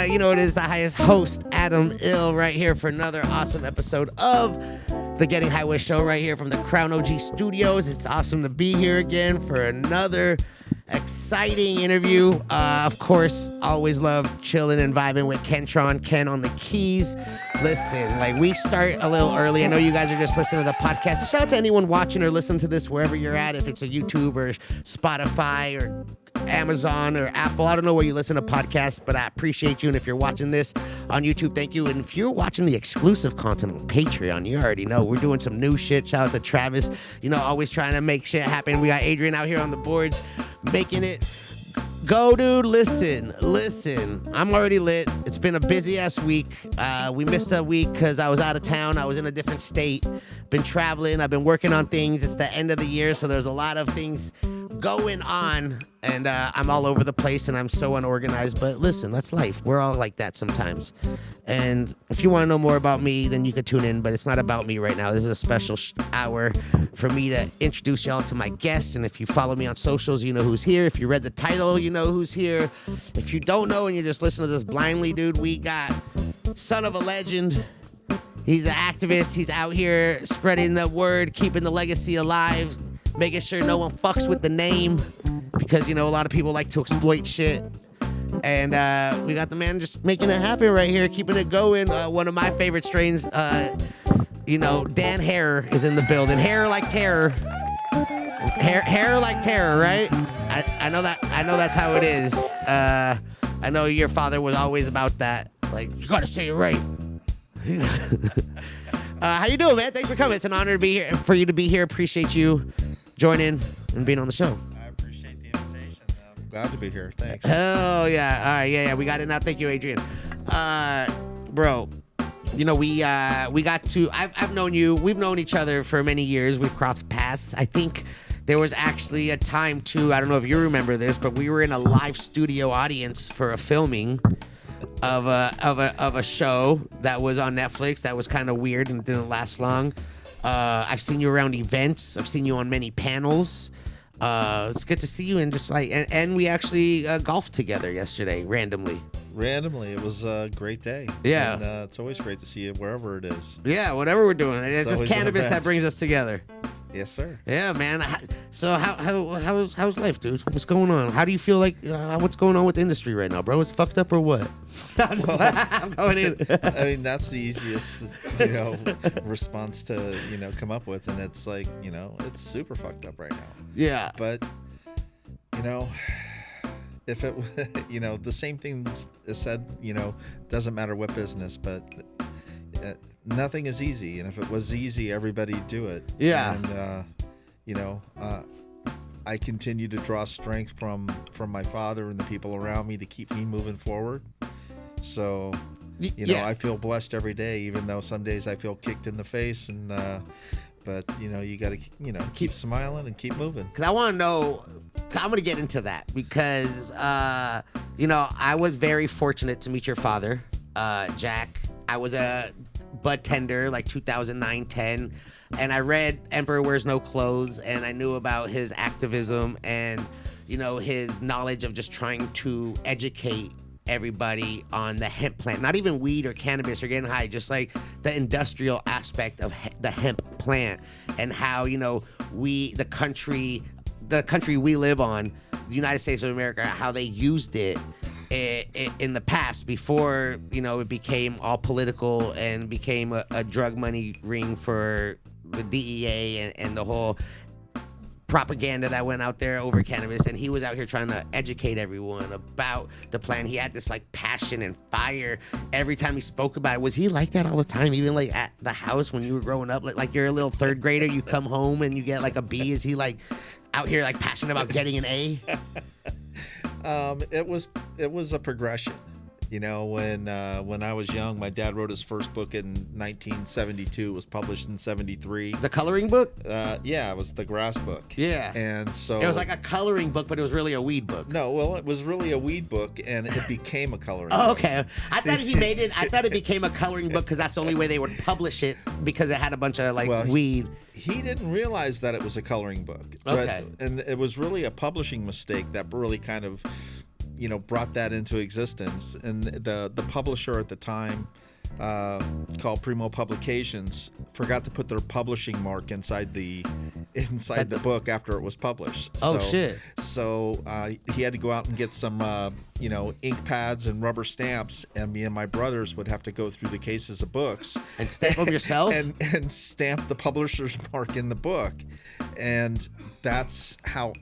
you know it is the highest host, Adam Ill, right here for another awesome episode of the Getting High With Show right here from the Crown OG Studios. It's awesome to be here again for another exciting interview. Of course, always love chilling and vibing with Kentron, Ken on the keys. Listen, like we start a little early. I know you guys are just listening to the podcast. Shout out to anyone watching or listening to this wherever you're at, if it's a YouTube or Spotify or Amazon or Apple. I don't know where you listen to podcasts, but I appreciate you. And if you're watching this on YouTube, thank you. And if you're watching the exclusive content on Patreon, you already know we're doing some new shit. Shout out to Travis, you know, always trying to make shit happen. We got Adrian out here on the boards making it go, dude. Listen, I'm already lit. It's been a busy ass week. We missed a week because I was out of town. I was in a different state, been traveling. I've been working on things. It's the end of the year, so there's a lot of things going on, and I'm all over the place, and I'm so unorganized. But listen, that's life. We're all like that sometimes. And if you want to know more about me, then you can tune in, but it's not about me right now. This is a special hour for me to introduce y'all to my guests. And if you follow me on socials, you know who's here. If you read the title, you know who's here. If you don't know and you're just listening to this blindly, dude, we got son of a legend. He's an activist. He's out here spreading the word, keeping the legacy alive, making sure no one fucks with the name, because, you know, a lot of people like to exploit shit. And we got the man just making it happen right here, keeping it going. One of my favorite strains, you know, Dan Hair is in the building. Hair like terror. Hair like terror, right? I know that's how it is. I know your father was always about that. Like, you gotta say it right. How you doing, man? Thanks for coming. It's an honor to be here, for you to be here. Appreciate you joining and being on the show. I appreciate the invitation. I'm glad to be here. Thanks. Hell yeah. All right, yeah, we got it now. Thank you, Adrian. Bro, you know, we got to, I've known you, we've known each other for many years. We've crossed paths. I think there was actually a time too, I don't know if you remember this, but we were in a live studio audience for a filming of a show that was on Netflix that was kind of weird and didn't last long. I've seen you around events. I've seen you on many panels. It's good to see you, and just like and we actually golfed together yesterday randomly. It was a great day. Yeah, and, it's always great to see you wherever it is. Yeah, whatever we're doing, it's just cannabis that brings us together. Yes, sir. Yeah, man. So how's life, dude? What's going on? How do you feel like what's going on with the industry right now, bro? It's fucked up or what? I'm going in. I mean, that's the easiest, you know, response to, you know, come up with, and it's like, you know, it's super fucked up right now. Yeah. But, you know, if it, you know, the same thing is said, you know, doesn't matter what business, but nothing is easy, and if it was easy, everybody'd do it. Yeah. And you know, I continue to draw strength from my father and the people around me to keep me moving forward. So, you know, I feel blessed every day, even though some days I feel kicked in the face. And but you know, you got to, you know, keep smiling and keep moving. Because I want to know. I'm going to get into that because you know, I was very fortunate to meet your father, Jack. I was a bud tender like 2009-10, and I read Emperor Wears No Clothes, and I knew about his activism and, you know, his knowledge of just trying to educate everybody on the hemp plant, not even weed or cannabis or getting high, just like the industrial aspect of the hemp plant, and how, you know, the country we live on, the United States of America, how they used it in the past before, you know, it became all political and became a drug money ring for the DEA and the whole propaganda that went out there over cannabis. And he was out here trying to educate everyone about the plan. He had this like passion and fire every time he spoke about it. Was he like that all the time, even like at the house when you were growing up? Like you're a little third grader, you come home and you get like a B. Is he like out here like passionate about getting an A? It was a progression. You know, when I was young, my dad wrote his first book in 1972. It was published in 73. The coloring book? Yeah, it was the grass book. Yeah. And so it was like a coloring book, but it was really a weed book. No, well, it was really a weed book, and it became a coloring book. Okay. I thought he made it. I thought it became a coloring book because that's the only way they would publish it, because it had a bunch of like weed. He didn't realize that it was a coloring book. Okay. And it was really a publishing mistake that really kind of brought that into existence. And the publisher at the time, called Primo Publications, forgot to put their publishing mark inside the book after it was published. Shit. So he had to go out and get some ink pads and rubber stamps, and me and my brothers would have to go through the cases of books and stamp them yourself and stamp the publisher's mark in the book. And that's how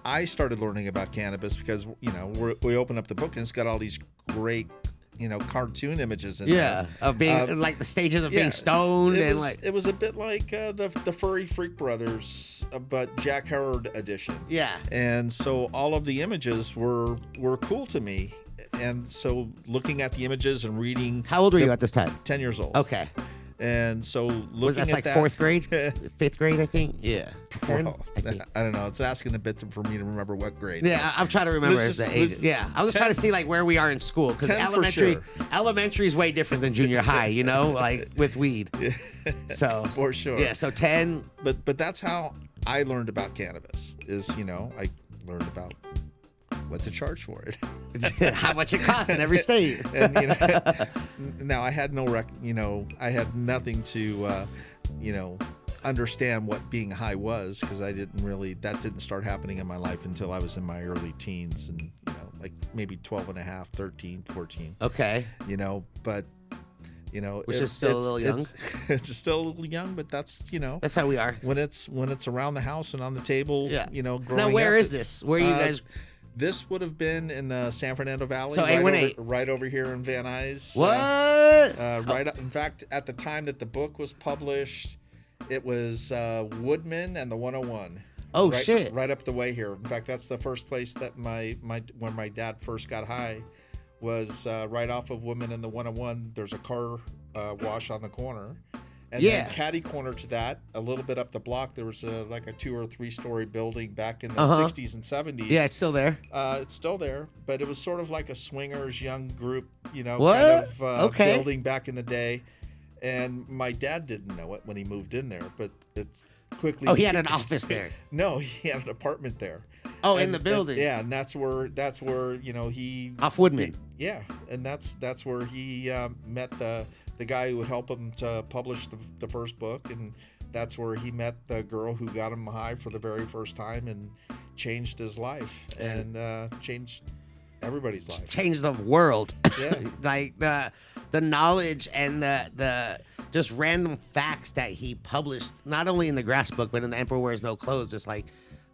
I started learning about cannabis, because we open up the book and it's got all these great cartoon images in there. Of being like the stages of being stoned, it was a bit like the Furry Freak Brothers, but Jack Herod edition. Yeah. And so all of the images were cool to me, and so looking at the images and reading. How old were you at this time? 10 years old. Okay. And so looking that's at like that, 4th grade, 5th grade, I think. Yeah. 10, well, I think. I don't know. It's asking a bit for me to remember what grade. Yeah, I'm trying to remember the age. Yeah, I was trying to see like where we are in school, because elementary is way different than junior high. Like with weed. So for sure. Yeah, so 10. But that's how I learned about cannabis. I learned about what to charge for it, how much it costs in every state. And now I had I had nothing to understand what being high was, because that didn't start happening in my life until I was in my early teens, and like maybe 12 and a half, 13, 14. Okay. But which is still a little young. It's just still a little young, but that's that's how we are when it's around the house and on the table. Yeah. Growing now, where up, is this? Where are you guys? This would have been in the San Fernando Valley, so right over here in Van Nuys. What? Right up. In fact, at the time that the book was published, it was Woodman and the 101. Oh, shit! Right up the way here. In fact, that's the first place that when my dad first got high, was right off of Woodman and the 101. There's a car wash on the corner. And then catty corner to that, a little bit up the block, there was like a 2 or 3 story building back in the 60s and 70s. Yeah, it's still there. It's still there, but it was sort of like a swingers young group, building back in the day. And my dad didn't know it when he moved in there, but it's quickly. Oh, he had an office there. No, he had an apartment there. Oh, in the building. And that's where he off Woodman. And that's where he met the guy who would help him to publish the first book, and that's where he met the girl who got him high for the very first time and changed his life and changed everybody's life. Changed the world. Yeah. Like the knowledge and the just random facts that he published, not only in the Grass book, but in the Emperor Wears No Clothes, just like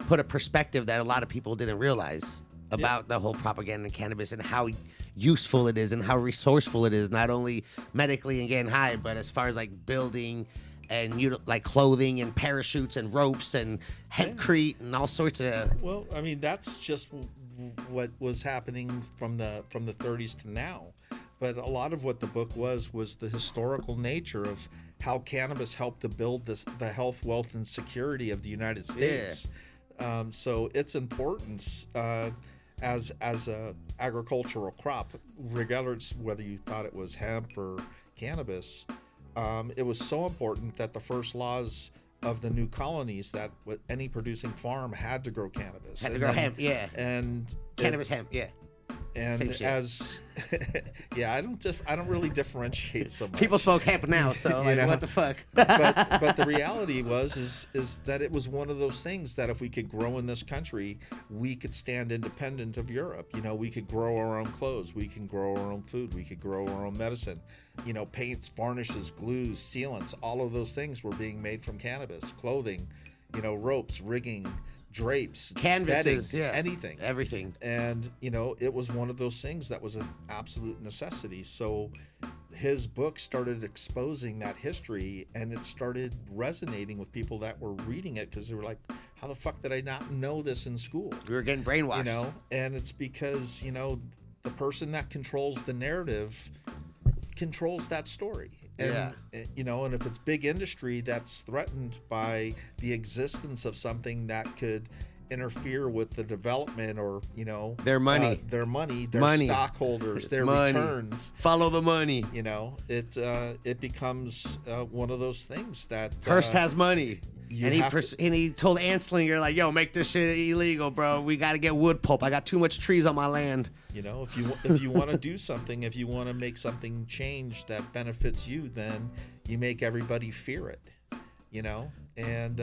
put a perspective that a lot of people didn't realize about the whole propaganda in cannabis and how useful it is and how resourceful it is, not only medically and getting high, but as far as like building and like clothing and parachutes and ropes and hempcrete and all sorts of. Well, I mean, that's just what was happening from the 30s to now. But a lot of what the book was the historical nature of how cannabis helped to build the health, wealth, and security of the United States. So its importance as a agricultural crop, regardless whether you thought it was hemp or cannabis, it was so important that the first laws of the new colonies that any producing farm had to grow cannabis. Had to grow hemp, and cannabis hemp, And as I don't really differentiate so much. People smoke hemp now, so what the fuck? but the reality is that it was one of those things that if we could grow in this country, we could stand independent of Europe. We could grow our own clothes, we can grow our own food, we could grow our own medicine. Paints, varnishes, glues, sealants, all of those things were being made from cannabis. Clothing, ropes, rigging, drapes, canvases, bedding, anything, everything. And it was one of those things that was an absolute necessity. So his book started exposing that history, and it started resonating with people that were reading it, because they were like, how the fuck did I not know this in school? We were getting brainwashed. And it's because the person that controls the narrative controls that story. And and if it's big industry that's threatened by the existence of something that could interfere with the development or their money, stockholders, their returns, follow the money. It becomes one of those things that Hearst has money. And he told Anslinger, like, yo, make this shit illegal, bro. We got to get wood pulp. I got too much trees on my land. You know, if you want to do something, if you want to make something change that benefits you, then you make everybody fear it, you know? And,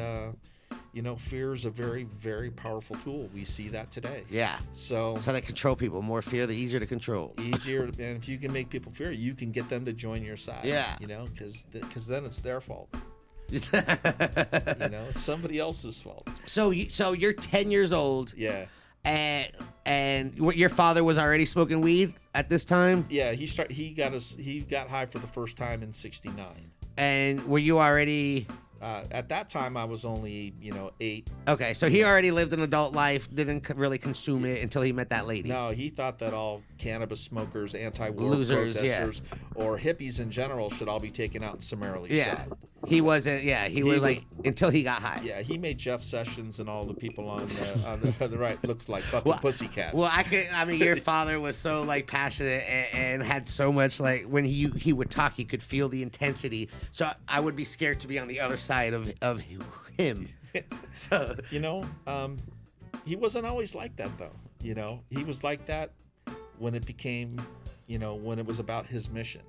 you know, fear is a very, very powerful tool. We see that today. Yeah. So that's how they control people. More fear, the easier to control. Easier. And if you can make people fear, you can get them to join your side. Yeah. You know, because then it's their fault. You know, it's somebody else's fault. So you're 10 years old. Yeah. And your father was already smoking weed at this time? Yeah, he got high for the first time in '69. And were you already? At that time, I was only 8. Okay, so he already lived an adult life, didn't really consume it until he met that lady. No, he thought that all cannabis smokers, anti-war losers, protesters, or hippies in general should all be taken out and summarily shot. He wasn't. Yeah, he was like until he got high. Yeah, he made Jeff Sessions and all the people on the right looks like fucking pussycats. Well, I mean, your father was so like passionate and had so much like when he would talk, he could feel the intensity. So I would be scared to be on the other side of him. So he wasn't always like that though. You know, he was like that when it became, when it was about his mission.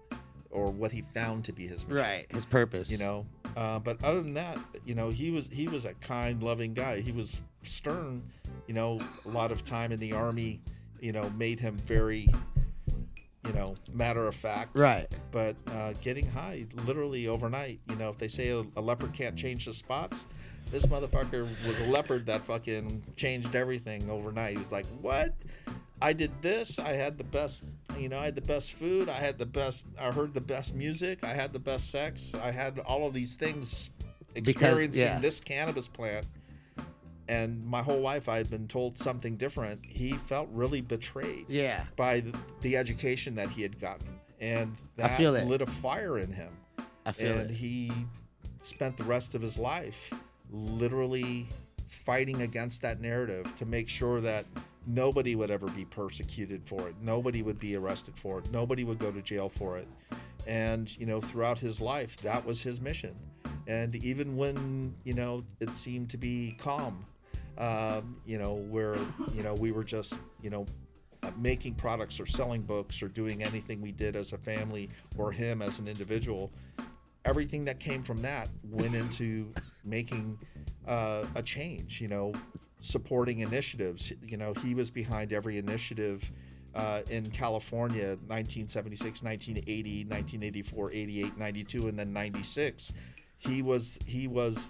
Or what he found to be his mission. Right, his purpose. But other than that, he was a kind, loving guy. He was stern. A lot of time in the army, made him very, matter of fact. Right. But getting high literally overnight. If they say a leopard can't change the spots, this motherfucker was a leopard that fucking changed everything overnight. He was like, what? I did this. I had the best, I had the best food. I heard the best music. I had the best sex. I had all of these things experiencing this cannabis plant. And my whole life I had been told something different. He felt really betrayed by the education that he had gotten. And that lit a fire in him. And he spent the rest of his life literally fighting against that narrative to make sure that nobody would ever be persecuted for it. Nobody would be arrested for it. Nobody would go to jail for it. And, throughout his life, that was his mission. And even when, it seemed to be calm, where, we were just, making products or selling books or doing anything we did as a family or him as an individual, everything that came from that went into making a change, supporting initiatives. He was behind every initiative in California, 1976, 1980, 1984, 88, 92, and then 96. He was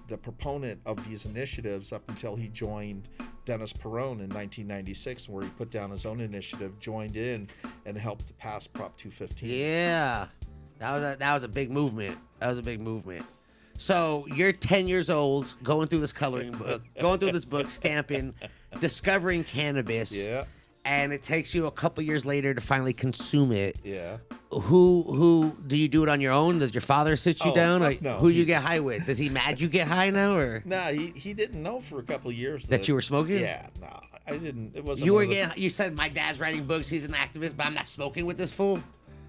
the proponent of these initiatives up until he joined Dennis Perone in 1996, where he put down his own initiative, joined in, and helped pass Prop 215. Yeah, that was a big movement. That was a big movement. So you're 10 years old, going through this coloring book, going through this book, stamping, discovering cannabis. Yeah. And it takes you a couple years later to finally consume it. Yeah. Who do you do it on your own? Does your father sit you down? Like, no. Who do you get high with? Does he mad you get high now, or? Nah, he didn't know for a couple of years that you were smoking. Yeah, no, I didn't. It wasn't. You said my dad's writing books. He's an activist, but I'm not smoking with this fool.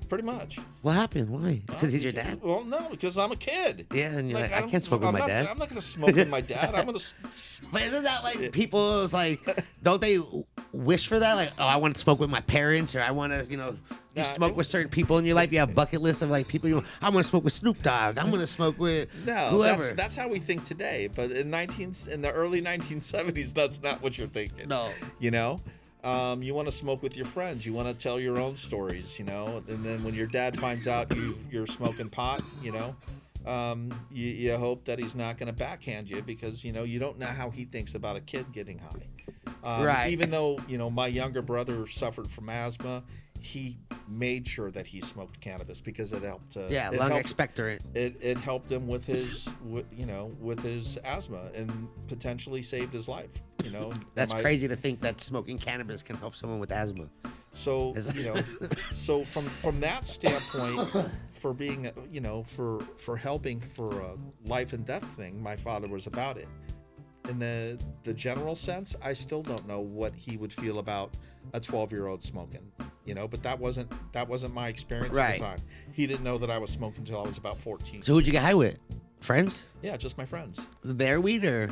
Pretty much. What happened? Why? Because he's your dad? Well, no, because I'm a kid. Yeah, and you're like I can't smoke with my dad. I'm not going to smoke with my dad. I'm going to... But isn't that like people is like, don't they wish for that? Like, oh, I want to smoke with my parents, or I want to, you smoke with certain people in your life. You have bucket lists of like people I want to smoke with Snoop Dogg. I'm going to smoke with whoever. That's how we think today. But in the early 1970s, that's not what you're thinking. No. You want to smoke with your friends. You want to tell your own stories, and then when your dad finds out you're smoking pot, you hope that he's not going to backhand you because, you don't know how he thinks about a kid getting high. Right. Even though, my younger brother suffered from asthma, he made sure that he smoked cannabis because it helped. Lung expectorant. It helped him with his asthma and potentially saved his life. That's crazy to think that smoking cannabis can help someone with asthma. So so from that standpoint, for being for helping for a life and death thing, my father was about it. In the general sense, I still don't know what he would feel about a 12-year-old smoking, but that wasn't my experience at the time. He didn't know that I was smoking until I was about 14. So who'd you get high with? Friends? Yeah, just my friends. Their weed, or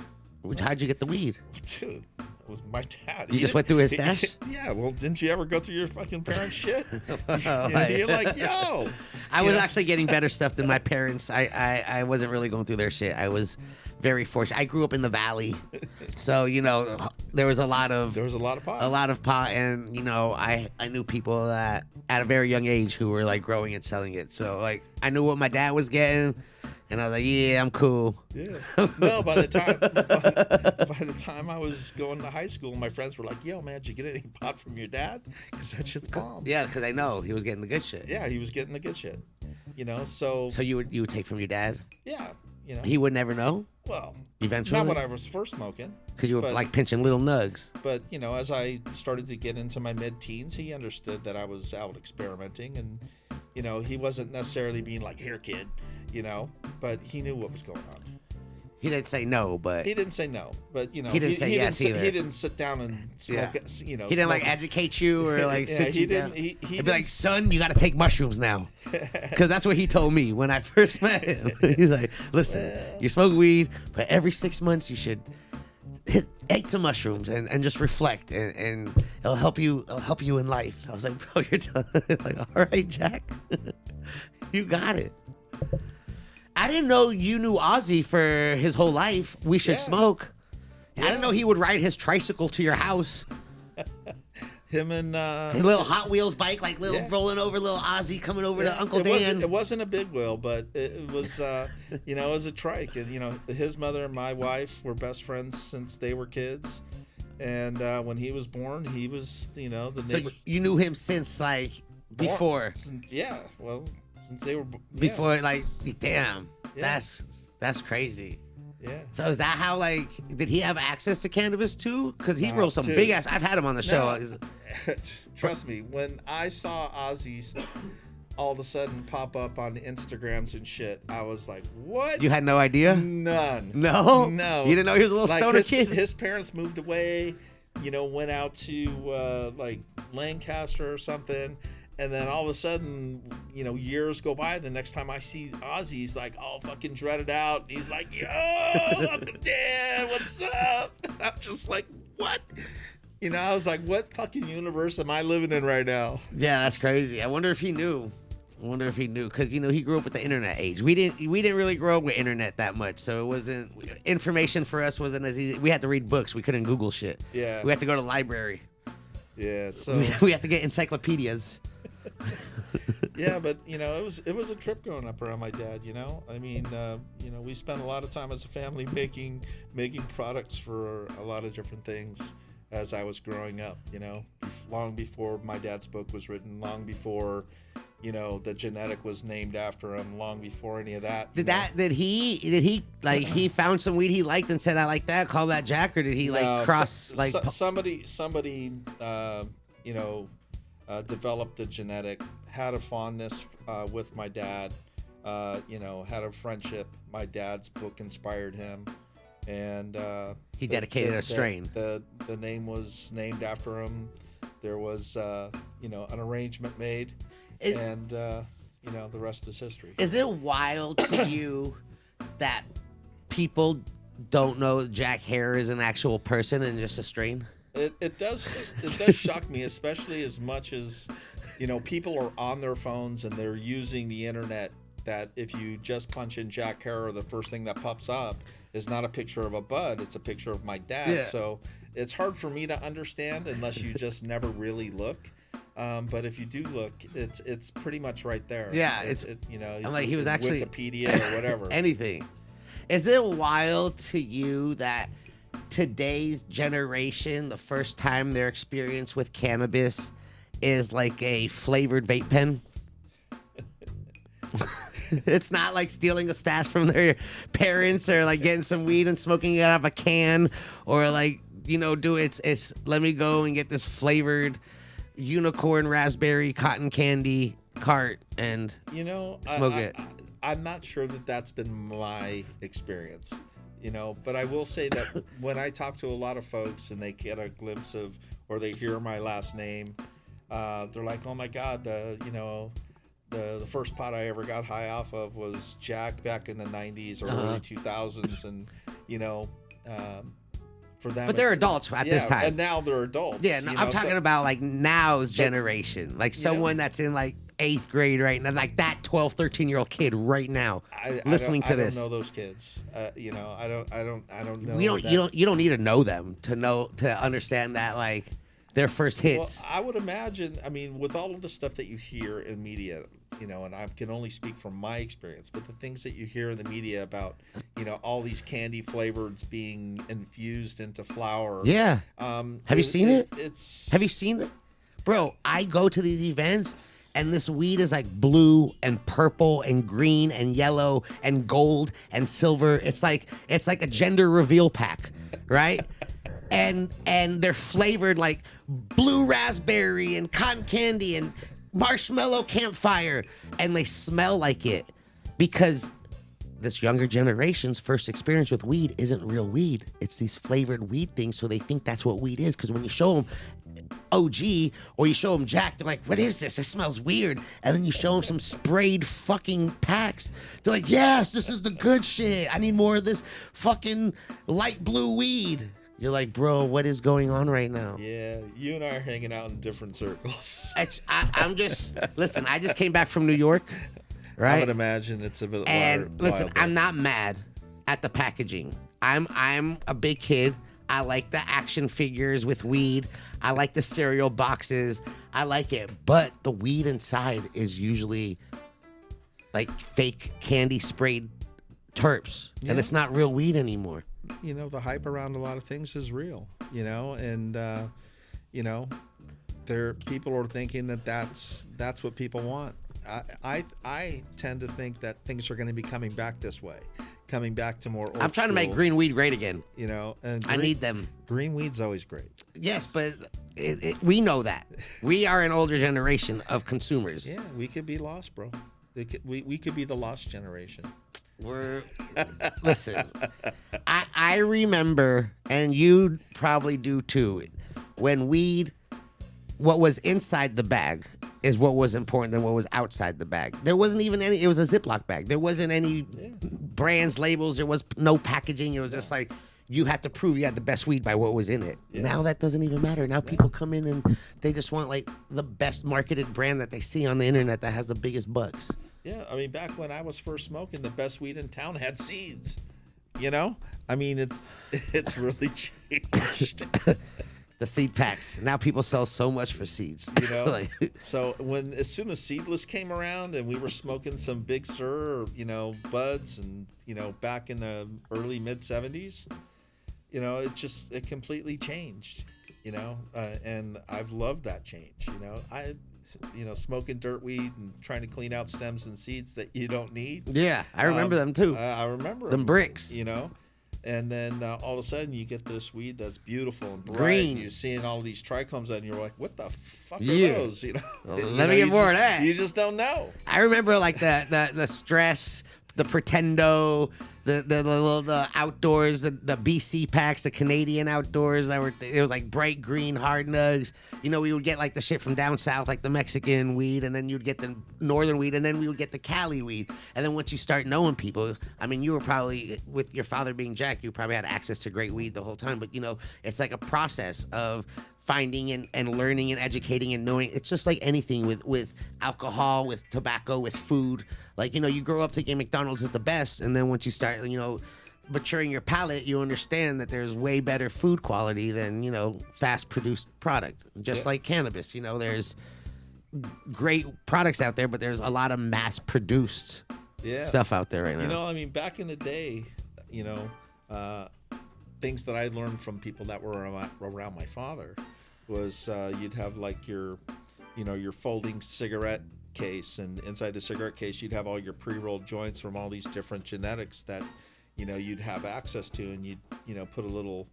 how'd you get the weed? Dude, it was my dad. You just went through his stash? Yeah, well, didn't you ever go through your fucking parents' shit? You're like, yo. I was actually getting better stuff than my parents. I wasn't really going through their shit. I was very fortunate. I grew up in the valley, so there was a lot of pot. A lot of pot, and I knew people that at a very young age who were like growing and selling it. So like I knew what my dad was getting. And I was like, yeah, I'm cool. Yeah. No, by the time I was going to high school, my friends were like, yo, man, did you get any pot from your dad? Because that shit's bomb. Yeah, because I know he was getting the good shit. Yeah, he was getting the good shit. So you would take from your dad? Yeah. He would never know? Well, eventually? Not when I was first smoking. Because you were like pinching little nugs. But, as I started to get into my mid-teens, he understood that I was out experimenting. And, he wasn't necessarily being like, here, kid. But he knew what was going on. He didn't say no, but... He didn't say no, but, He didn't say yes either. He didn't sit down and smoke, He didn't, like, educate you or, like, sit you down. He'd be like, son, you got to take mushrooms now. Because that's what he told me when I first met him. He's like, listen, you smoke weed, but every 6 months you should eat some mushrooms and just reflect, and it'll help you in life. I was like, bro, you're like, all right, Jack. You got it. I didn't know you knew Ozzy for his whole life. We should smoke. I didn't know he would ride his tricycle to your house. Him and a little Hot Wheels bike, like rolling over, little Ozzy coming over to Uncle Dan. It wasn't a big wheel, but it was, it was a trike. And his mother and my wife were best friends since they were kids. And when he was born, he was, the neighbor. So you knew him since before? Yeah, well. Since they were before, damn, that's crazy. Yeah. So is that how did he have access to cannabis too? Because he rolled some big ass. I've had him on the show. Trust me, when I saw Ozzy's all of a sudden pop up on Instagrams and shit, I was like, what? You had no idea? None. No. You didn't know he was a little stoner kid. His parents moved away. Went out to Lancaster or something. And then all of a sudden, years go by. The next time I see Ozzy, he's like all fucking dreaded out. And he's like, yo, Uncle Dan, what's up? And I'm just like, what? I was like, what fucking universe am I living in right now? Yeah, that's crazy. I wonder if he knew. Because he grew up with the internet age. We didn't really grow up with internet that much, so it wasn't information for us wasn't as easy. We had to read books. We couldn't Google shit. Yeah. We had to go to the library. Yeah. So we had to get encyclopedias. Yeah, but it was a trip growing up around my dad. I mean, we spent a lot of time as a family making products for a lot of different things as I was growing up. Long before my dad's book was written, long before the genetic was named after him, long before any of that. Did he he found some weed he liked and said, I like that, call that Jack, or did he cross somebody developed the genetic, had a fondness with my dad, had a friendship. My dad's book inspired him, and he dedicated a strain. The name was named after him. There was an arrangement made, and the rest is history. Is it wild to you that people don't know Jack Hare is an actual person and just a strain? It does shock me, especially as much as people are on their phones and they're using the internet, that if you just punch in Jack Harrow, the first thing that pops up is not a picture of a bud, it's a picture of my dad. Yeah. So it's hard for me to understand unless you just never really look. But if you do look, it's pretty much right there. Yeah, I'm like, he was actually Wikipedia or whatever. Anything. Is it wild to you that today's generation, the first time their experience with cannabis is like a flavored vape pen? It's not like stealing a stash from their parents or like getting some weed and smoking it out of a can, or like, it's let me go and get this flavored unicorn raspberry cotton candy cart and smoke it. I'm not sure that that's been my experience. But I will say that when I talk to a lot of folks and they get a glimpse of, or they hear my last name, they're like, oh my God, the first pot I ever got high off of was Jack back in the 90s or early 2000s, and for them, but they're adults at this time, and now they're adults. Yeah, no, I'm talking about like now's generation, like someone that's in like 8th grade right now, like that 12, 13-year-old kid right now listening to this. I don't know those kids. I don't know. You don't need to know them to understand that like their first hits. Well, I would imagine. I mean, with all of the stuff that you hear in media, and I can only speak from my experience, but the things that you hear in the media about, all these candy flavors being infused into flour. Yeah. Have you seen it? Have you seen it, bro? I go to these events, and this weed is like blue and purple and green and yellow and gold and silver. It's like a gender reveal pack, right? and they're flavored like blue raspberry and cotton candy and marshmallow campfire, and they smell like it because this younger generation's first experience with weed isn't real weed. It's these flavored weed things, so they think that's what weed is. Because when you show them OG or you show them Jack, they're like, what is this? It smells weird. And then you show them some sprayed fucking packs. They're like, yes, this is the good shit. I need more of this fucking light blue weed. You're like, bro, what is going on right now? Yeah, you and I are hanging out in different circles. I'm just, listen, I just came back from New York, right? I would imagine it's a bit And listen, I'm not mad at the packaging. I'm a big kid. I like the action figures with weed. I like the cereal boxes. I like it. But the weed inside is usually like fake candy sprayed terps. Yeah. And it's not real weed anymore. The hype around a lot of things is real, and people are thinking that's what people want. I tend to think that things are going to be coming back this way, coming back to more old I'm trying to make green weed great again. And I need them. Green weed's always great. Yes, but we know that. We are an older generation of consumers. Yeah, we could be lost, bro. We could be the lost generation. Listen, I remember, and you probably do too, when weed, what was inside the bag is what was important than what was outside the bag. There wasn't even any, it was a Ziploc bag. There wasn't any brands, labels, there was no packaging. It was just like, you had to prove you had the best weed by what was in it. Yeah. Now that doesn't even matter. Now people come in and they just want like the best marketed brand that they see on the internet that has the biggest bucks. Yeah, I mean, back when I was first smoking, the best weed in town had seeds. I mean, it's really changed. The seed packs. Now people sell so much for seeds. So as soon as seedless came around and we were smoking some Big Sur, buds, and back in the early mid 70s, it completely changed. And I've loved that change. Smoking dirt weed and trying to clean out stems and seeds that you don't need. Yeah, I remember them too. I remember them bricks. And then all of a sudden you get this weed that's beautiful and bright. Green. And you're seeing all these trichomes and you're like, what the fuck are those? Let me get more of that. You just don't know. I remember like the stress, the Pretendo, the outdoors, the BC packs, the Canadian outdoors it was like bright green hard nugs. We would get like the shit from down south, like the Mexican weed, and then you'd get the northern weed, and then we would get the Cali weed. And then once you start knowing people, I mean, you were probably, with your father being Jack, you probably had access to great weed the whole time. But it's like a process of finding and learning and educating and knowing. It's just like anything with alcohol, with tobacco, with food. Like, you grow up thinking McDonald's is the best, and then once you start, maturing your palate, you understand that there's way better food quality than, fast produced product. Just like cannabis, there's great products out there, but there's a lot of mass produced stuff out there right now. I mean, back in the day, things that I learned from people that were around my father was you'd have like your folding cigarette case, and inside the cigarette case you'd have all your pre-rolled joints from all these different genetics that you'd have access to, and you'd put a little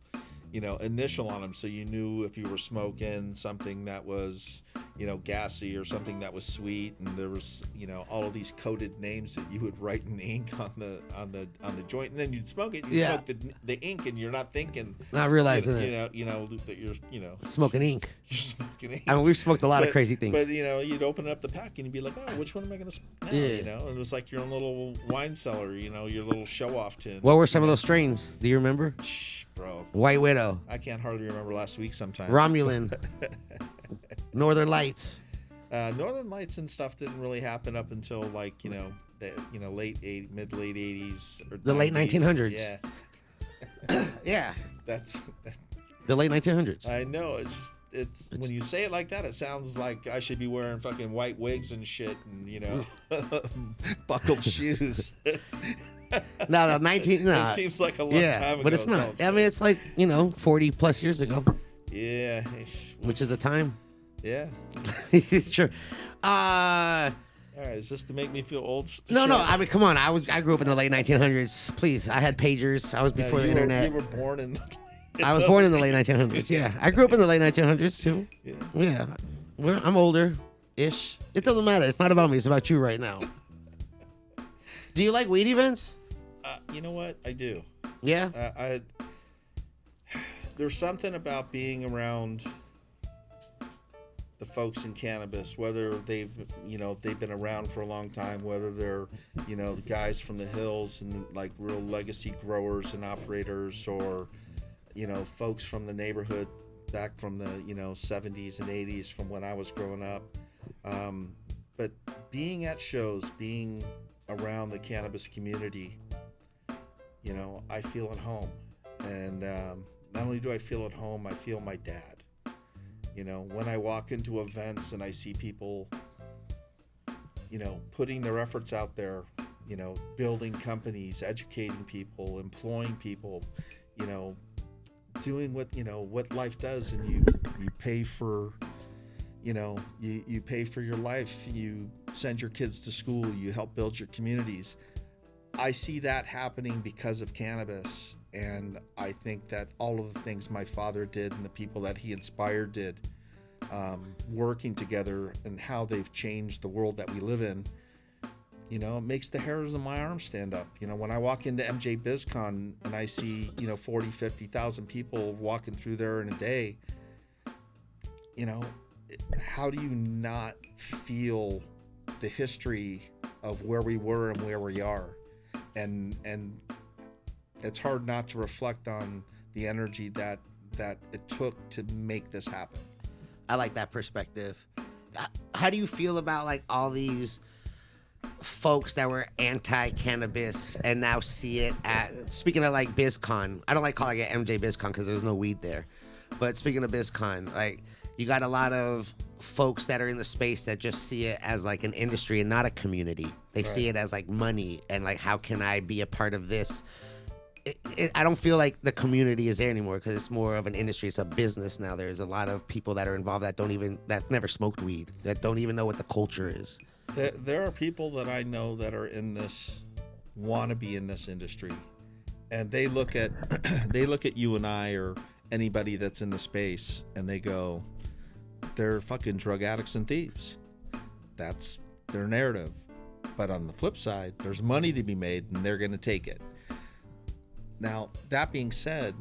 initial on them so you knew if you were smoking something that was gassy or something that was sweet, and there was, all of these coded names that you would write in ink on the joint, and then you'd smoke it. You smoke the ink, and you're not thinking, not realizing that that you're smoking ink. You're smoking ink. I mean, we've smoked a lot of crazy things. But you'd open up the pack and you'd be like, oh, which one am I gonna smoke now? And it was like your own little wine cellar, your little show off tin. What were some of those strains? Do you remember? Bro, White Widow. I can't hardly remember last week sometimes. Romulan. Northern Lights. Northern Lights and stuff didn't really happen up until like the late '80s or the 90s. Late 1900s. Yeah. Yeah. That's the late 1900s. I know. It's when you say it like that, it sounds like I should be wearing fucking white wigs and shit and buckled shoes. No, 19. No. It seems like a long time ago. But it's not. I mean, it's like 40 plus years ago. Yeah. Which is a time. Yeah. It's true. All right, is this to make me feel old? No. I mean, come on. I grew up in the late 1900s. Please, I had pagers. I was before the internet. You were born in. I was born in the late 1900s. Yeah, I grew up in the late 1900s too. Yeah. I'm older-ish. It doesn't matter. It's not about me. It's about you right now. Do you like weed events? You know what? I do. Yeah. There's something about being around the folks in cannabis, whether they've been around for a long time, whether they're the guys from the hills and like real legacy growers and operators, or folks from the neighborhood back from the 70s and 80s from when I was growing up. But being at shows, being around the cannabis community, I feel at home. And not only do I feel at home, I feel my dad. When I walk into events and I see people, putting their efforts out there, building companies, educating people, employing people, doing what life does, and you pay for, you pay for your life, you send your kids to school, you help build your communities. I see that happening because of cannabis. And I think that all of the things my father did and the people that he inspired did, working together, and how they've changed the world that we live in, it makes the hairs on my arms stand up. When I walk into MJ BizCon and I see, 40, 50,000 people walking through there in a day, how do you not feel the history of where we were and where we are? And it's hard not to reflect on the energy that it took to make this happen. I like that perspective. How do you feel about like all these folks that were anti-cannabis and now see it at, speaking of like BizCon, I don't like calling it MJ BizCon because there's no weed there, but speaking of BizCon, like you got a lot of folks that are in the space that just see it as like an industry and not a community. They see it as like money and like, how can I be a part of this? I don't feel like the community is there anymore because it's more of an industry. It's a business now. There's a lot of people that are involved that never smoked weed, that don't even know what the culture is. There are people that I know that are in this, want to be in this industry, and they look at you and I or anybody that's in the space, and they go, they're fucking drug addicts and thieves. That's their narrative. But on the flip side, there's money to be made, and they're going to take it. Now, that being said,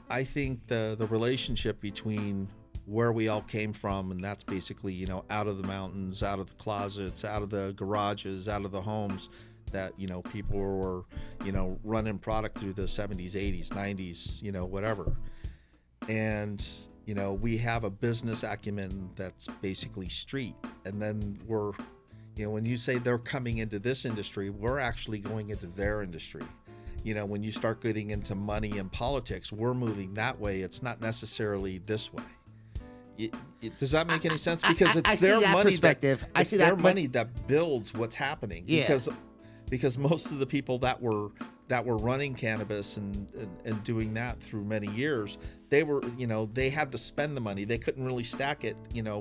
I think the relationship between where we all came from, and that's basically, out of the mountains, out of the closets, out of the garages, out of the homes that, people were, running product through the 70s, 80s, 90s, whatever. And, we have a business acumen that's basically street. And then we're, when you say they're coming into this industry, we're actually going into their industry. When you start getting into money and politics, we're moving that way. It's not necessarily this way. Does that make any sense? Because it's their money perspective. I see that money that builds what's happening. Yeah. Because most of the people that that were running cannabis and doing that through many years, they were, they had to spend the money. They couldn't really stack it,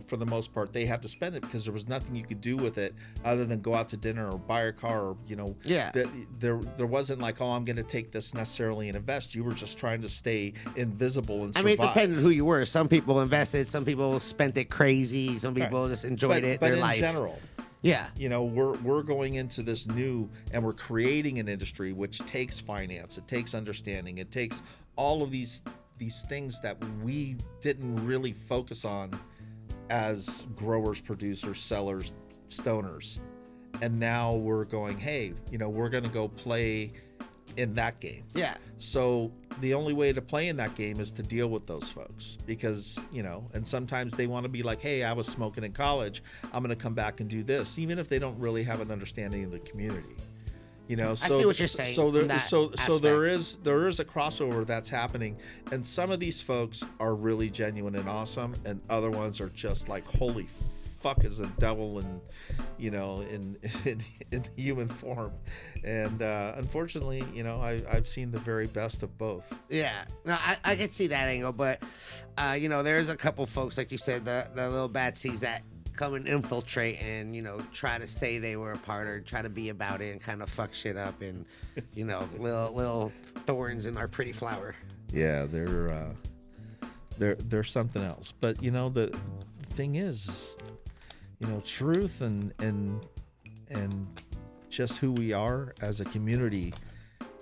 for the most part. They had to spend it because there was nothing you could do with it other than go out to dinner or buy a car or, Yeah. There wasn't like, oh, I'm going to take this necessarily and invest. You were just trying to stay invisible and survive. I mean, it depended on who you were. Some people invested, some people spent it crazy, some people just enjoyed it, their life. But in general, yeah, we're going into this new, and we're creating an industry which takes finance, it takes understanding, it takes all of these things that we didn't really focus on as growers, producers, sellers, stoners. And now we're going, hey, we're going to go play in that game. Yeah. So the only way to play in that game is to deal with those folks because, and sometimes they want to be like, hey, I was smoking in college, I'm going to come back and do this, even if they don't really have an understanding of the community. So, I see what you're saying. So there is a crossover that's happening, and some of these folks are really genuine and awesome, and other ones are just like, holy fuck is a devil in the human form. And unfortunately, I've seen the very best of both. Yeah, no, I can see that angle, but there's a couple folks, like you said, the little batsies that come and infiltrate and try to say they were a part or try to be about it and kind of fuck shit up and little thorns in our pretty flower. Yeah, they're something else. But the thing is, truth and just who we are as a community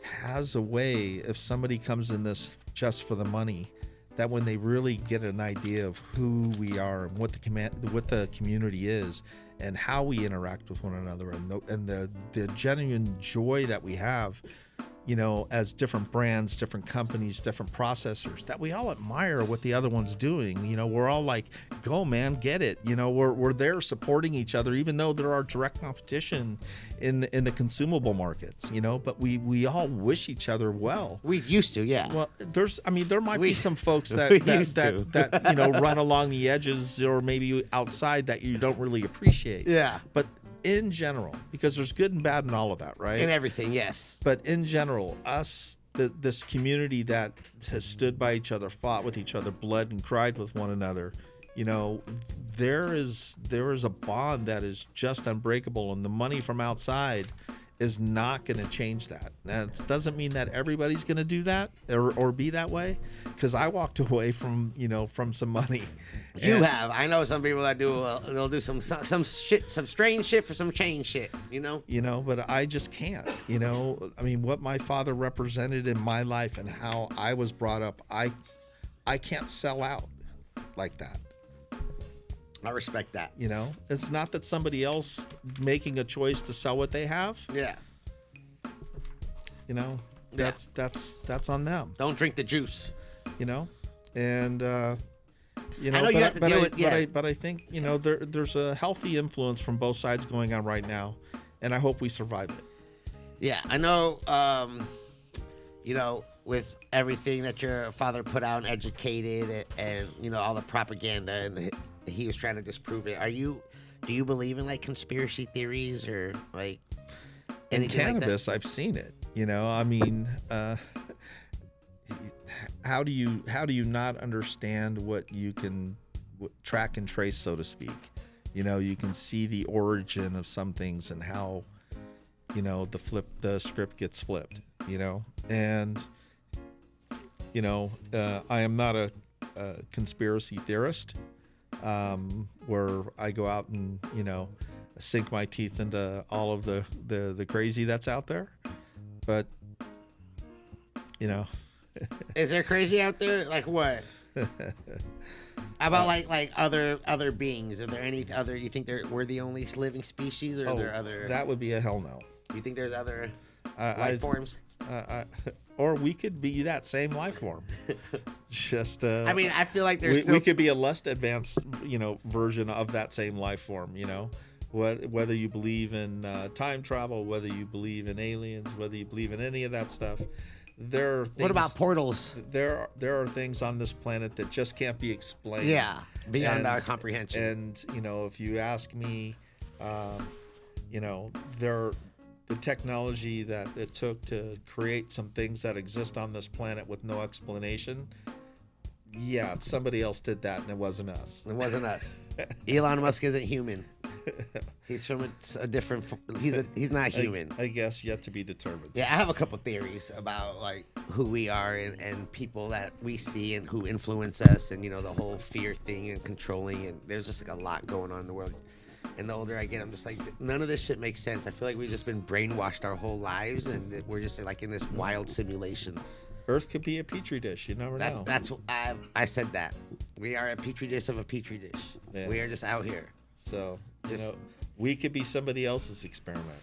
has a way, if somebody comes in this just for the money, that when they really get an idea of who we are and what the community is and how we interact with one another and the genuine joy that we have, as different brands, different companies, different processors, that we all admire what the other one's doing. We're all like, go man, get it. We're there supporting each other, even though there are direct competition in the consumable markets, but we all wish each other well. We used to, yeah. Well, there might be some folks that run along the edges or maybe outside that you don't really appreciate. Yeah. But in general, because there's good and bad in all of that, right? In everything, yes. But in general, this community that has stood by each other, fought with each other, bled and cried with one another, there is a bond that is just unbreakable, and the money from outside is not going to change that. Now, it doesn't mean that everybody's going to do that or be that way, because I walked away from some money. You have. I know some people that do. They'll do some shit, some strange shit for some change shit. But I just can't. What my father represented in my life and how I was brought up, I can't sell out like that. I respect that. It's not that somebody else making a choice to sell what they have. Yeah. That's on them. Don't drink the juice. And I know you have to deal with. Yeah. But I think there's a healthy influence from both sides going on right now, and I hope we survive it. Yeah, I know. With everything that your father put out and educated, and all the propaganda, and he was trying to disprove it. Do you believe in like conspiracy theories or like anything in cannabis? Like that? I've seen it. How do you not understand what you can track and trace, so to speak? You can see the origin of some things and how the script gets flipped. And I am not a conspiracy theorist, where I go out and sink my teeth into all of the crazy that's out there, but is there crazy out there? Like what? How about like other beings? Are there any other? You think we're the only living species, or are there other? That would be a hell no. You think there's other life forms? Or we could be that same life form. Just I feel like we could be a less advanced version of that same life form. Whether you believe in time travel, whether you believe in aliens, whether you believe in any of that stuff. There are things, what about portals? There are things on this planet that just can't be explained. Yeah, beyond our comprehension. And if you ask me, the technology that it took to create some things that exist on this planet with no explanation, yeah, somebody else did that, and it wasn't us. It wasn't us. Elon Musk isn't human. He's from a different. He's not human. I guess yet to be determined. Yeah, I have a couple theories about like who we are and people that we see and who influence us, and the whole fear thing and controlling, and there's just like a lot going on in the world. And the older I get, I'm just like, none of this shit makes sense. I feel like we've just been brainwashed our whole lives, and we're just like in this wild simulation. Earth could be a petri dish. You never know. That's I said that. We are a petri dish of a petri dish. Yeah. We are just out here. So we could be somebody else's experiment.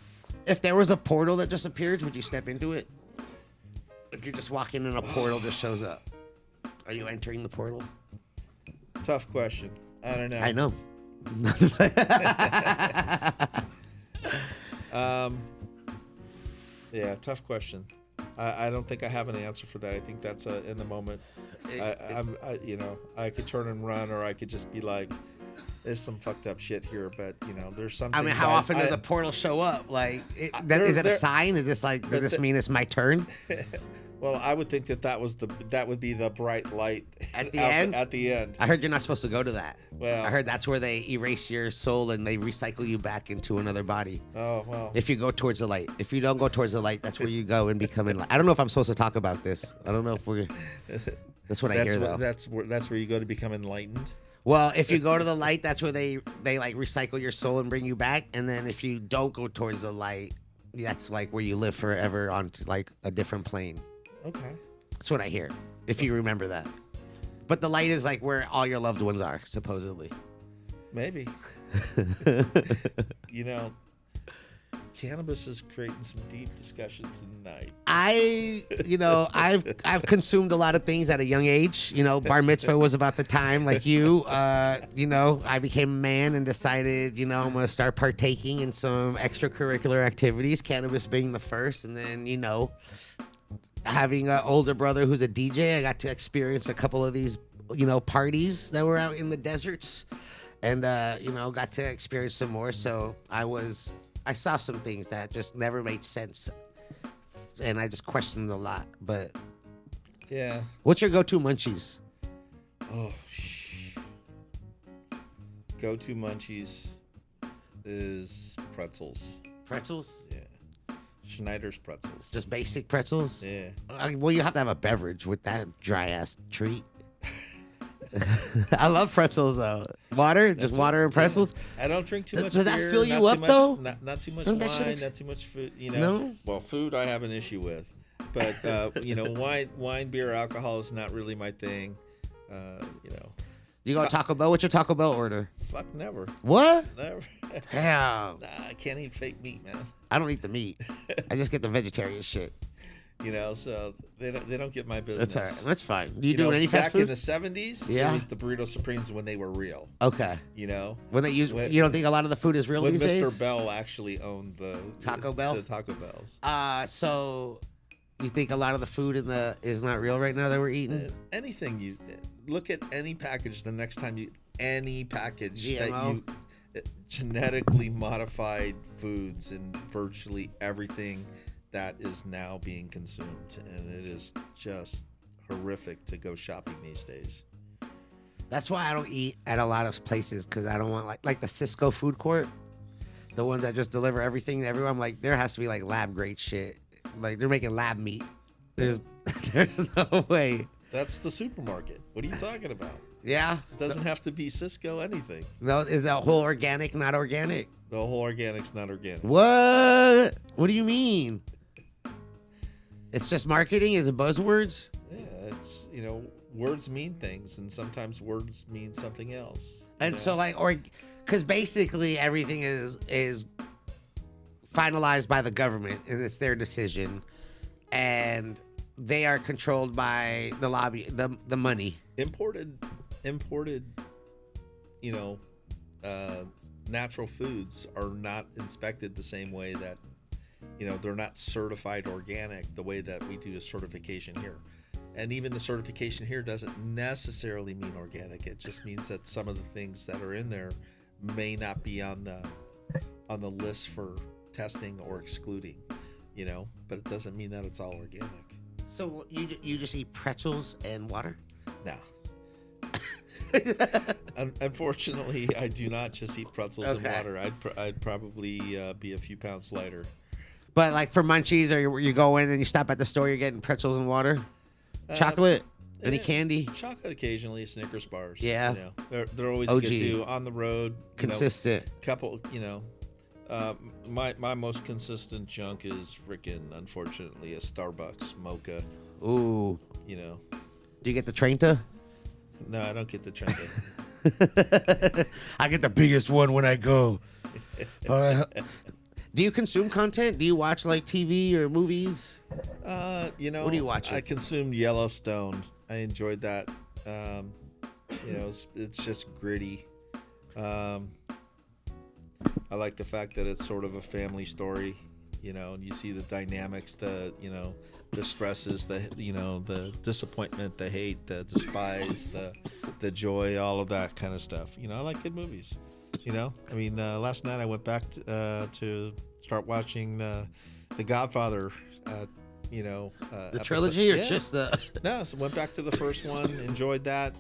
If there was a portal that just appears, would you step into it? If you're just walking in a portal just shows up, are you entering the portal? Tough question. I don't know. I know. Yeah, tough question. I don't think I have an answer for that. I think that's in the moment. I could turn and run, or I could just be like, there's some fucked up shit here, but there's something. I mean, how often does the portal show up? Like, is it a sign? Is this like, does this mean it's my turn? Well, I would think that would be the bright light at the end. At the end, I heard you're not supposed to go to that. Well, I heard that's where they erase your soul and they recycle you back into another body. Oh well. If you go towards the light, if you don't go towards the light, that's where you go and become enlightened. I don't know if I'm supposed to talk about this. I don't know if we're. That's what I hear though. That's where you go to become enlightened. Well, if you go to the light, that's where they like recycle your soul and bring you back. And then if you don't go towards the light, that's like where you live forever on like a different plane. Okay. That's what I hear, if you remember that. But the light is like where all your loved ones are, supposedly. Maybe. Cannabis is creating some deep discussions tonight. I've consumed a lot of things at a young age. Bar mitzvah was about the time, like you. I became a man and decided, I'm going to start partaking in some extracurricular activities, cannabis being the first. And then, having an older brother who's a DJ, I got to experience a couple of these, parties that were out in the deserts, and got to experience some more. So I saw some things that just never made sense, and I just questioned a lot. But yeah, what's your go-to munchies? Oh, go-to munchies is pretzels. Pretzels? Yeah. Schneider's pretzels. Just basic pretzels? Yeah. Well, you have to have a beverage with that dry ass treat. I love pretzels though. Water? Just water and pretzels? Yeah. I don't drink too much beer. Does that fill you up though? Not too much wine, not too much food. No? Well, food I have an issue with. But, wine, beer, alcohol is not really my thing. You go to Taco Bell? What's your Taco Bell order? Fuck, never. What? Never. Damn. Nah, I can't eat fake meat, man. I don't eat the meat. I just get the vegetarian shit. So they don't get my business. That's all right. That's fine. Do you do any fast food? Back in the 70s, yeah. It was the Burrito Supremes when they were real. Okay. When they use, you don't think a lot of the food is real these days? When Mr. Bell actually owned the Taco Bell? The Taco Bells. So you think a lot of the food is not real right now that we're eating? Anything you look at any package the next time any package GMO? that you genetically modified foods and virtually everything that is now being consumed, and it is just horrific to go shopping these days. That's why I don't eat at a lot of places, because I don't want like the Cisco food court, the ones that just deliver everything to everyone. I'm like, there has to be like lab grade shit. Like they're making lab meat. There's no way. That's the supermarket. What are you talking about? Yeah. It doesn't have to be Cisco anything. No, is that whole organic not organic? The whole organic's not organic. What? What do you mean? It's just marketing? Is it buzzwords? Yeah, it's, words mean things, and sometimes words mean something else. And so because basically everything is finalized by the government, and it's their decision, and they are controlled by the lobby, the money. Imported, natural foods are not inspected the same way that, they're not certified organic the way that we do a certification here. And even the certification here doesn't necessarily mean organic. It just means that some of the things that are in there may not be on the list for testing or excluding, but it doesn't mean that it's all organic. So you just eat pretzels and water? No. Unfortunately, I do not just eat pretzels and water. I'd probably be a few pounds lighter. But like for munchies, or you go in and you stop at the store, you're getting pretzels and water, chocolate, any candy? Chocolate occasionally, Snickers bars. Yeah, they're always OG. good too. On the road, consistent. Couple, my most consistent junk is freaking, unfortunately, a Starbucks mocha. Ooh. Do you get the Trenta? No, I don't get the Trenta. I get the biggest one when I go. Do you consume content? Do you watch like TV or movies? What do you watch? I consumed Yellowstone. I enjoyed that. It's just gritty. I like the fact that it's sort of a family story, and you see the dynamics, the stresses, the disappointment, the hate, the despise, the joy, all of that kind of stuff. I like good movies. Last night I went back to start watching the Godfather. The trilogy, or just the? No, so went back to the first one. Enjoyed that.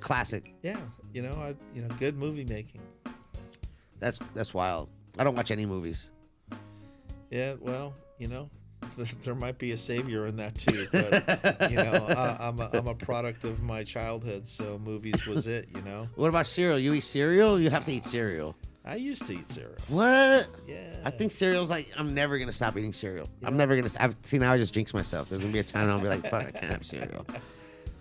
Classic. Yeah, good movie making. That's wild. I don't watch any movies. Yeah, well, there might be a savior in that too, but I'm a product of my childhood, so movies was it. What about cereal? You eat cereal? You have to eat cereal. I used to eat cereal. What? Yeah. I think cereal's like, I'm never gonna stop eating cereal. I'm never gonna. Now I just jinx myself. There's gonna be a time I'll be like, fuck, I can't have cereal.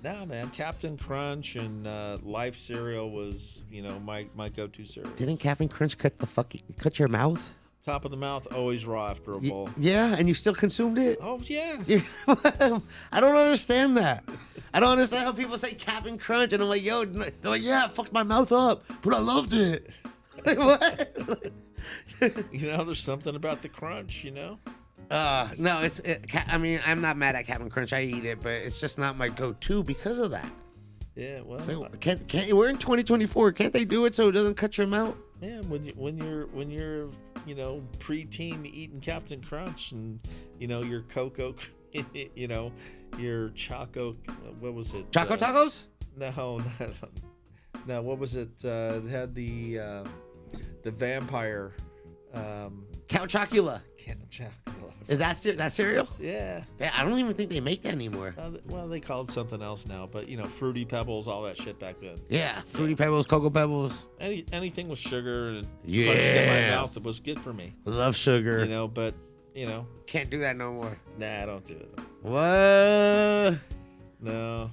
No, man, Captain Crunch and Life cereal was, my go-to cereal. Didn't Captain Crunch cut your mouth? Top of the mouth, always raw after a bowl. Yeah, and you still consumed it? Oh, yeah. I don't understand that. I don't understand how people say Captain Crunch, and I'm like, yo, they're like, yeah, it fucked my mouth up, but I loved it. Like, what? There's something about the crunch, No, I'm not mad at Captain Crunch. I eat it, but it's just not my go-to because of that. Yeah, well, so can't we're in 2024. Can't they do it so it doesn't cut your mouth? Yeah, when you're preteen eating Captain Crunch and your cocoa, your choco, what was it? Choco tacos? No, what was it? It had the vampire. Count Chocula. Count Chocula. Is that cereal? Yeah. I don't even think they make that anymore. Well, they call it something else now, but Fruity Pebbles, all that shit back then. Yeah, Fruity Pebbles, Cocoa Pebbles. Anything with sugar and crunched in my mouth, it was good for me. Love sugar. But can't do that no more. Nah, I don't do it. What? No.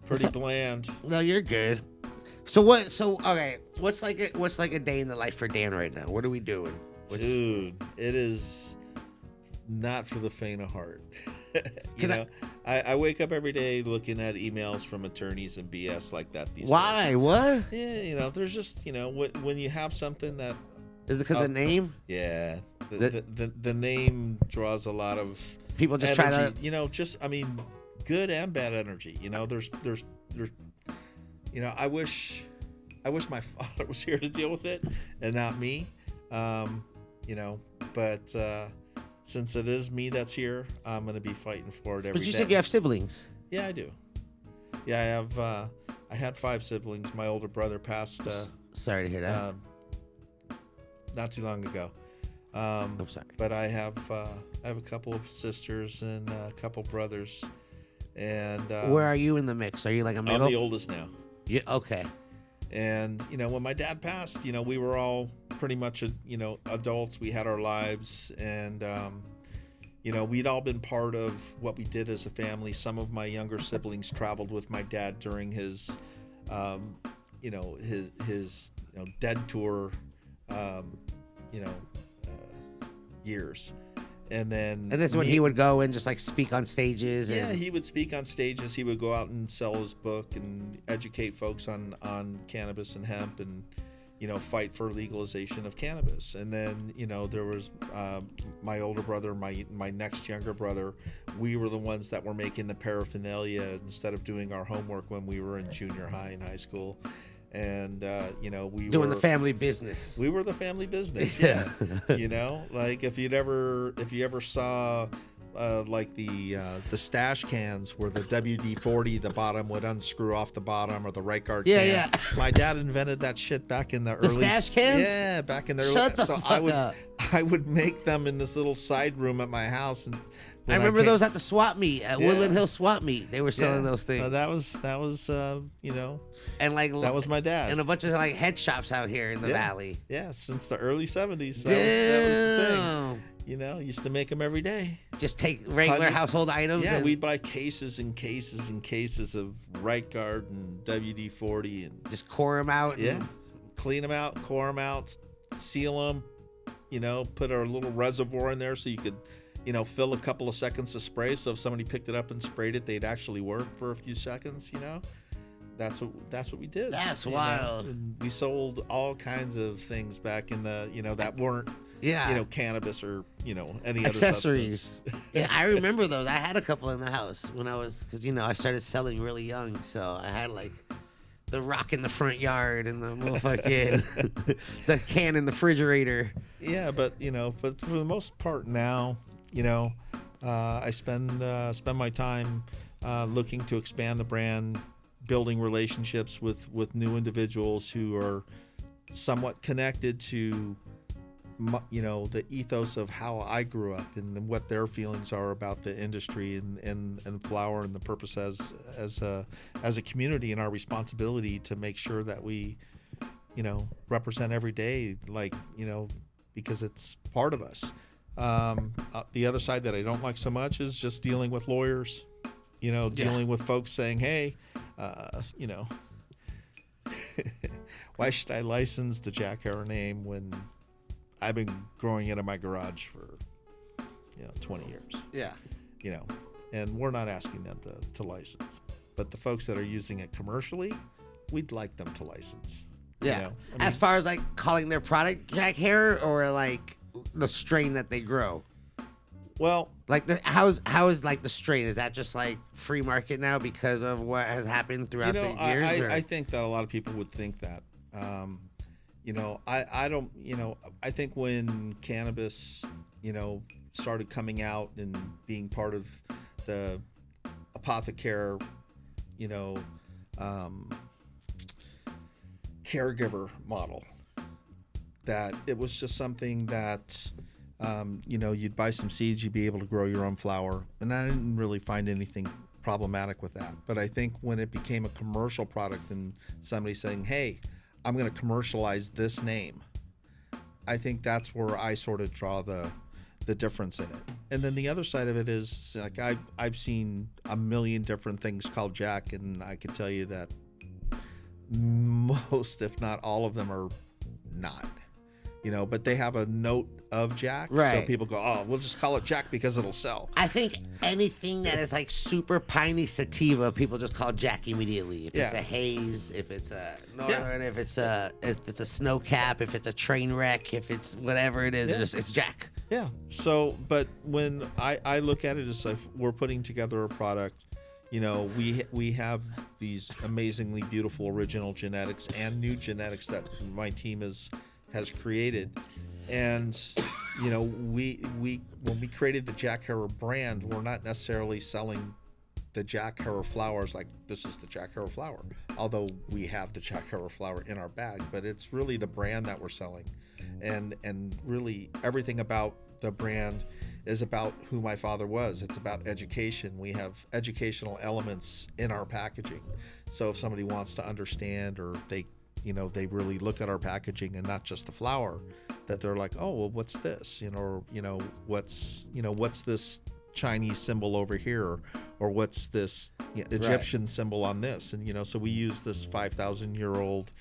Pretty bland. No, you're good. So what? So okay, what's like a day in the life for Dan right now? What are we doing? Dude, it is not for the faint of heart. I wake up every day looking at emails from attorneys and BS like that these days. Why? What? Yeah, there's just when you have something that is it because of the name? Yeah, the name draws a lot of people just energy, try to good and bad energy. There's I wish my father was here to deal with it and not me. But since it is me that's here, I'm going to be fighting for it every day. But you said you have siblings. Yeah, I do. Yeah, I had 5 siblings. My older brother passed. Sorry to hear that. Not too long ago. I'm sorry. But I have a couple of sisters and a couple brothers. And where are you in the mix? Are you like a middle? I'm the oldest now. Yeah. Okay. And when my dad passed, we were all pretty much adults. We had our lives, and we'd all been part of what we did as a family. Some of my younger siblings traveled with my dad during his his dead tour years. And this is when he would go and just like speak on stages. Yeah, he would speak on stages. He would go out and sell his book and educate folks on cannabis and hemp, and fight for legalization of cannabis. And then there was my older brother, my next younger brother. We were the ones that were making the paraphernalia instead of doing our homework when we were in junior high and high school. and we doing were the family business. We were the family business, yeah. Like if you ever saw like the stash cans where the WD-40, the bottom would unscrew off the bottom, or the right guard can. Yeah. My dad invented that shit back in the early stash cans. Yeah, back in the Shut early. the So fuck up. I would make them in this little side room at my house, and I remember those at the swap meet at Woodland Hill swap meet. They were selling those things. That was and like that was my dad, and a bunch of like head shops out here in the valley. Yeah, since the early '70s. That was the thing. Used to make them every day. Just take regular household items. Yeah, we'd buy cases and cases and cases of right guard and WD-40 and just core them out. Yeah, clean them out, core them out, seal them. Put our little reservoir in there so you could, fill a couple of seconds of spray. So if somebody picked it up and sprayed it, they'd actually work for a few seconds. That's what we did. That's wild. And we sold all kinds of things back in the that weren't cannabis or any accessories. Other substance. Yeah, I remember those. I had a couple in the house when I was, because I started selling really young, so I had like the rock in the front yard and the motherfucking the can in the refrigerator. Yeah, but for the most part now, I spend my time looking to expand the brand, building relationships with new individuals who are somewhat connected to the ethos of how I grew up and what their feelings are about the industry and flower and the purpose as a community, and our responsibility to make sure that we represent every day, because it's part of us. The other side that I don't like so much is just dealing with lawyers, dealing with folks saying, hey, why should I license the Jack Herer name when I've been growing it in my garage for 20 years. Yeah. And we're not asking them to license, but the folks that are using it commercially, we'd like them to license. Yeah. As far as like calling their product Jack Herer, or like the strain that they grow. Well, like how is like the strain? Is that just like free market now because of what has happened throughout the years? I think that a lot of people would think that. I don't, I think when cannabis, started coming out and being part of the Apothecary, caregiver model, that it was just something that, you'd buy some seeds, you'd be able to grow your own flower. And I didn't really find anything problematic with that. But I think when it became a commercial product and somebody saying, hey, I'm going to commercialize this name, I think that's where I sort of draw the difference in it. And then the other side of it is, like, I've seen a million different things called Jack, and I can tell you that most, if not all of them, are not. But they have a note of Jack, right? So people go, oh, we'll just call it Jack because it'll sell. I think anything that is like super piney sativa, people just call Jack immediately. If it's a haze, if it's a northern, if it's a snow cap, if it's a train wreck, if it's whatever it is, it's Jack. Yeah. So, but when I look at it as if we're putting together a product, we have these amazingly beautiful original genetics and new genetics that my team has created. And we when we created the Jack Herer brand, we're not necessarily selling the Jack Herer flowers like this is the Jack Herer flower, although we have the Jack Herer flower in our bag, but it's really the brand that we're selling. And really everything about the brand is about who my father was. It's about education. We have educational elements in our packaging, so if somebody wants to understand, or they really look at our packaging and not just the flower, that they're like, oh, well, what's this? What's this Chinese symbol over here, or what's this Egyptian symbol on this? And so we use this 5,000-year-old,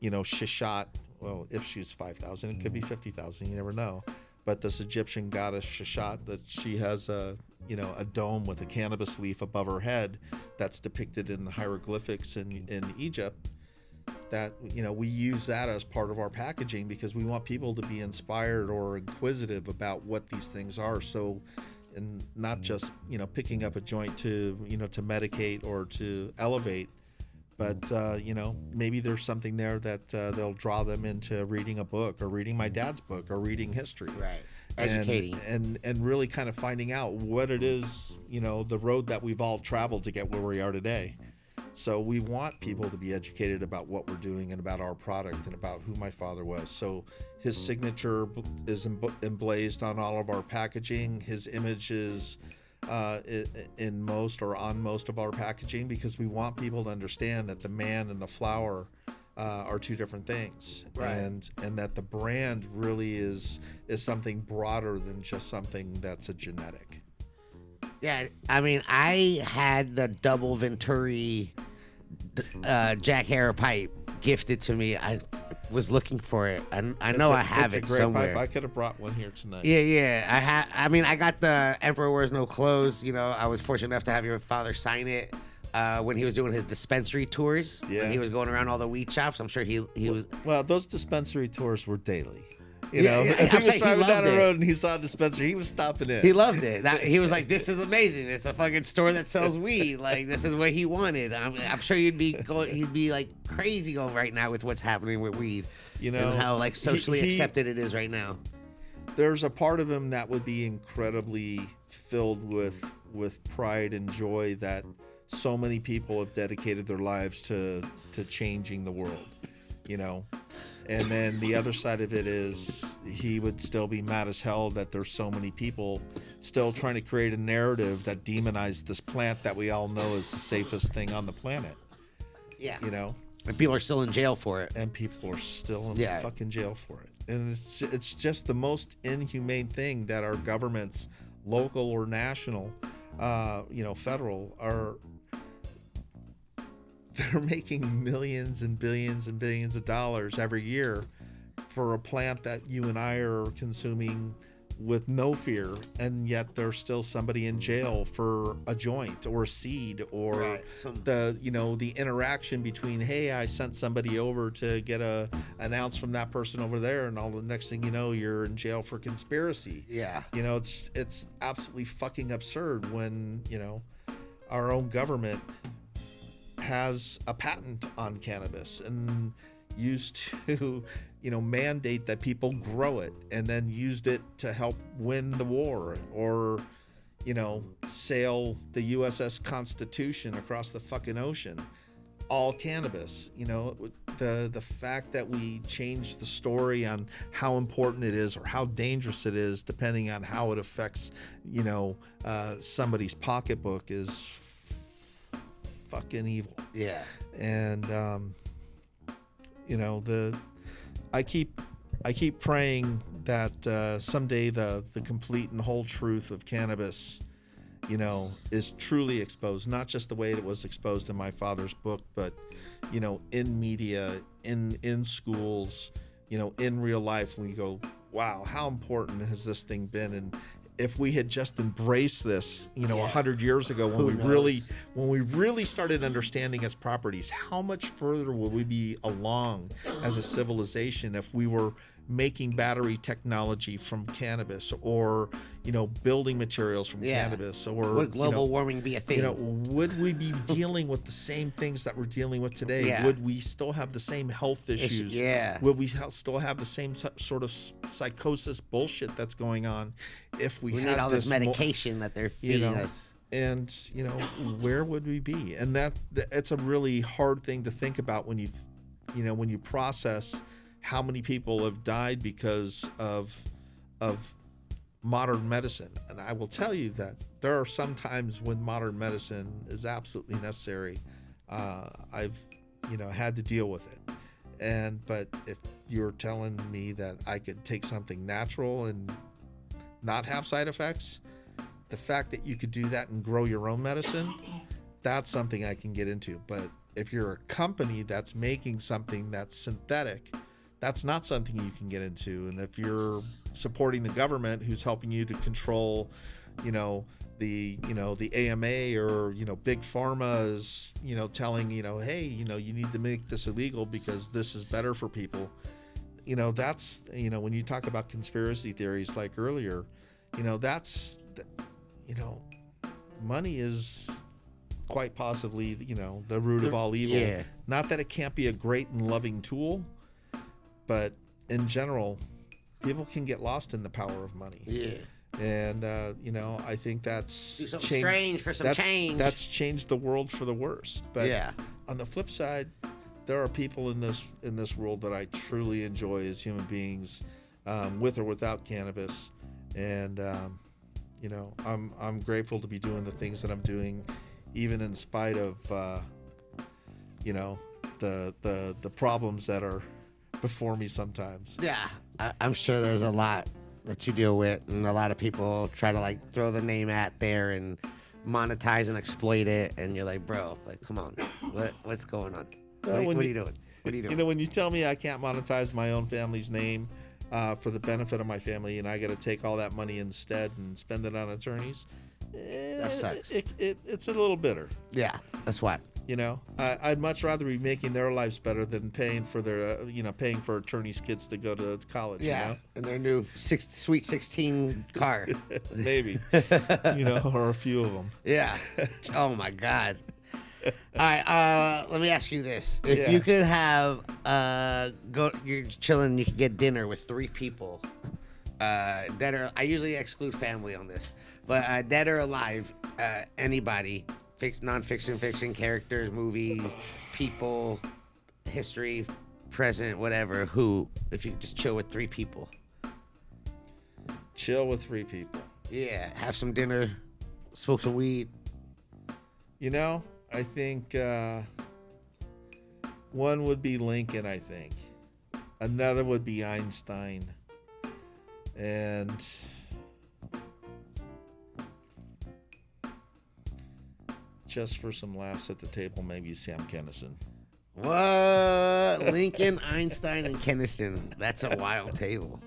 Shishot. Well, if she's 5,000, it could be 50,000. You never know. But this Egyptian goddess Shishot, that she has a dome with a cannabis leaf above her head, that's depicted in the hieroglyphics in Egypt. That we use that as part of our packaging because we want people to be inspired or inquisitive about what these things are. So, and not just picking up a joint to to medicate or to elevate, But maybe there's something there that they'll draw them into reading a book or reading my dad's book or reading history. Right. Educating. And really kind of finding out what it is, the road that we've all traveled to get where we are today. So we want people to be educated about what we're doing and about our product and about who my father was. So his signature is emblazed on all of our packaging. His image is in most or on most of our packaging, because we want people to understand that the man and the flower are two different things, right. and that the brand really is something broader than just something that's a genetic. Yeah, I mean, I had the double Venturi Jack Harrow pipe gifted to me. I was looking for it. I know I have it somewhere. Pipe. I could have brought one here tonight. Yeah. I got the Emperor Wears No Clothes. I was fortunate enough to have your father sign it when he was doing his dispensary tours. Yeah. When he was going around all the weed shops. I'm sure he was. Well, those dispensary tours were daily. If he was driving down the road and he saw a dispensary, he was stopping in. He loved it. He was like, "This is amazing. It's a fucking store that sells weed. Like, this is what he wanted." I'm sure he'd be like crazy going right now with what's happening with weed. And how like socially accepted it is right now. There's a part of him that would be incredibly filled with pride and joy that so many people have dedicated their lives to changing the world. And then the other side of it is he would still be mad as hell that there's so many people still trying to create a narrative that demonizes this plant that we all know is the safest thing on the planet. Yeah. And people are still in jail for it. And people are still in fucking jail for it. And it's just the most inhumane thing that our governments, local or national, federal, they're making millions and billions and billions of dollars every year for a plant that you and I are consuming with no fear, and yet there's still somebody in jail for a joint or a seed or the interaction between, hey, I sent somebody over to get an ounce from that person over there, and all the next thing you know, you're in jail for conspiracy. Yeah. It's absolutely fucking absurd when, our own government has a patent on cannabis and used to mandate that people grow it, and then used it to help win the war or sail the USS Constitution across the fucking ocean, all cannabis. The fact that we change the story on how important it is or how dangerous it is depending on how it affects somebody's pocketbook is fucking evil. Yeah. And I keep praying that someday the complete and whole truth of cannabis is truly exposed, not just the way it was exposed in my father's book, but in media, in schools, in real life, when you go, wow, how important has this thing been? And if we had just embraced this, 100 years ago, when we really started understanding its properties, how much further would we be along as a civilization if we were making battery technology from cannabis, or building materials from cannabis, or would global warming be a thing? Would we be dealing with the same things that we're dealing with today? Yeah. Would we still have the same health issues? Would we still have the same sort of psychosis bullshit that's going on if we had need all this medication that they're feeding us? And where would we be? And it's a really hard thing to think about when you process how many people have died because of modern medicine. And I will tell you that there are some times when modern medicine is absolutely necessary. I've had to deal with it. But if you're telling me that I could take something natural and not have side effects, the fact that you could do that and grow your own medicine, that's something I can get into. But if you're a company that's making something that's synthetic, that's not something you can get into. And if you're supporting the government who's helping you to control, the AMA or, big pharma is, telling, hey, you need to make this illegal because this is better for people. That's, when you talk about conspiracy theories like earlier, that's, money is quite possibly, the root of all evil. Yeah. Not that it can't be a great and loving tool, but in general, people can get lost in the power of money. Yeah. And, I think that's do something strange for some change. That's changed the world for the worse. But yeah. On the flip side, there are people in this world that I truly enjoy as human beings, with or without cannabis. And, I'm grateful to be doing the things that I'm doing, even in spite of, the problems that are before me sometimes. Yeah. I'm sure there's a lot that you deal with, and a lot of people try to like throw the name out there and monetize and exploit it, and you're like, bro, like, come on, what's going on? What are you doing? What are you doing? When you tell me I can't monetize my own family's name for the benefit of my family, and I got to take all that money instead and spend it on attorneys, that sucks. It's a little bitter. Yeah, that's why. I'd much rather be making their lives better than paying for their, paying for attorneys' kids to go to college. Yeah, and their new Sweet 16 car. Maybe, or a few of them. Yeah. Oh my God. All right. Let me ask you this: if you could have you're chilling, you could get dinner with 3 people, dead or I usually exclude family on this, but dead or alive, anybody. Non-fiction, fiction, characters, movies, people, history, present, whatever. Who, if you could just chill with 3 people? Chill with 3 people. Yeah, have some dinner, smoke some weed. I think one would be Lincoln, I think. Another would be Einstein. And just for some laughs at the table, maybe Sam Kinison. What? Lincoln, Einstein, and Kinison. That's a wild table.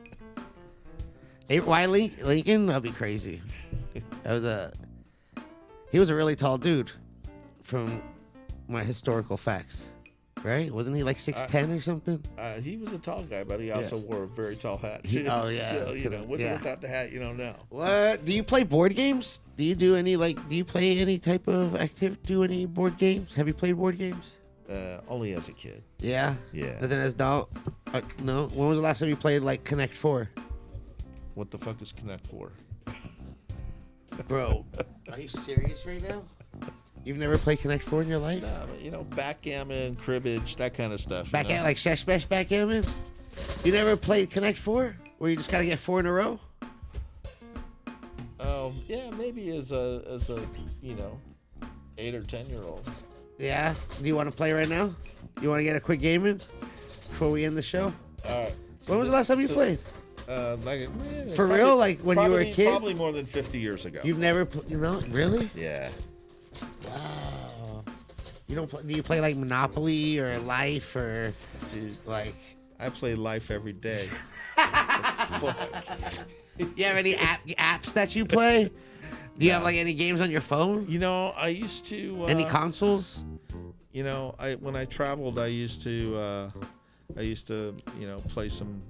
Why Lincoln? That'd be crazy. He was a really tall dude from my historical facts, right? Wasn't he like 6'10" or something? He was a tall guy, but he also wore a very tall hat too. Oh yeah. So, without the hat, you don't know. What? Do you play board games? Do you do any do you play any type of activity? Do any board games? Have you played board games? Only as a kid. Yeah. Yeah. But then as adult, no. When was the last time you played like Connect 4? What the fuck is Connect 4? Bro, are you serious right now? You've never played Connect 4 in your life? No, but, backgammon, cribbage, that kind of stuff. Backgammon, like Shesh Besh backgammon? You never played Connect 4? Where you just gotta get 4 in a row? Yeah, maybe as a 8 or 10-year-old. Yeah? Do you want to play right now? You want to get a quick game in before we end the show? All right. When was the last time you played? For real? Like when you were a kid? Probably more than 50 years ago. You've never, really? Yeah. Wow. You don't play, do you play like Monopoly or Life or like? I play Life every day. Fuck. You have any apps that you play? Do you have like any games on your phone? I used to. Any consoles? When I traveled, I used to play some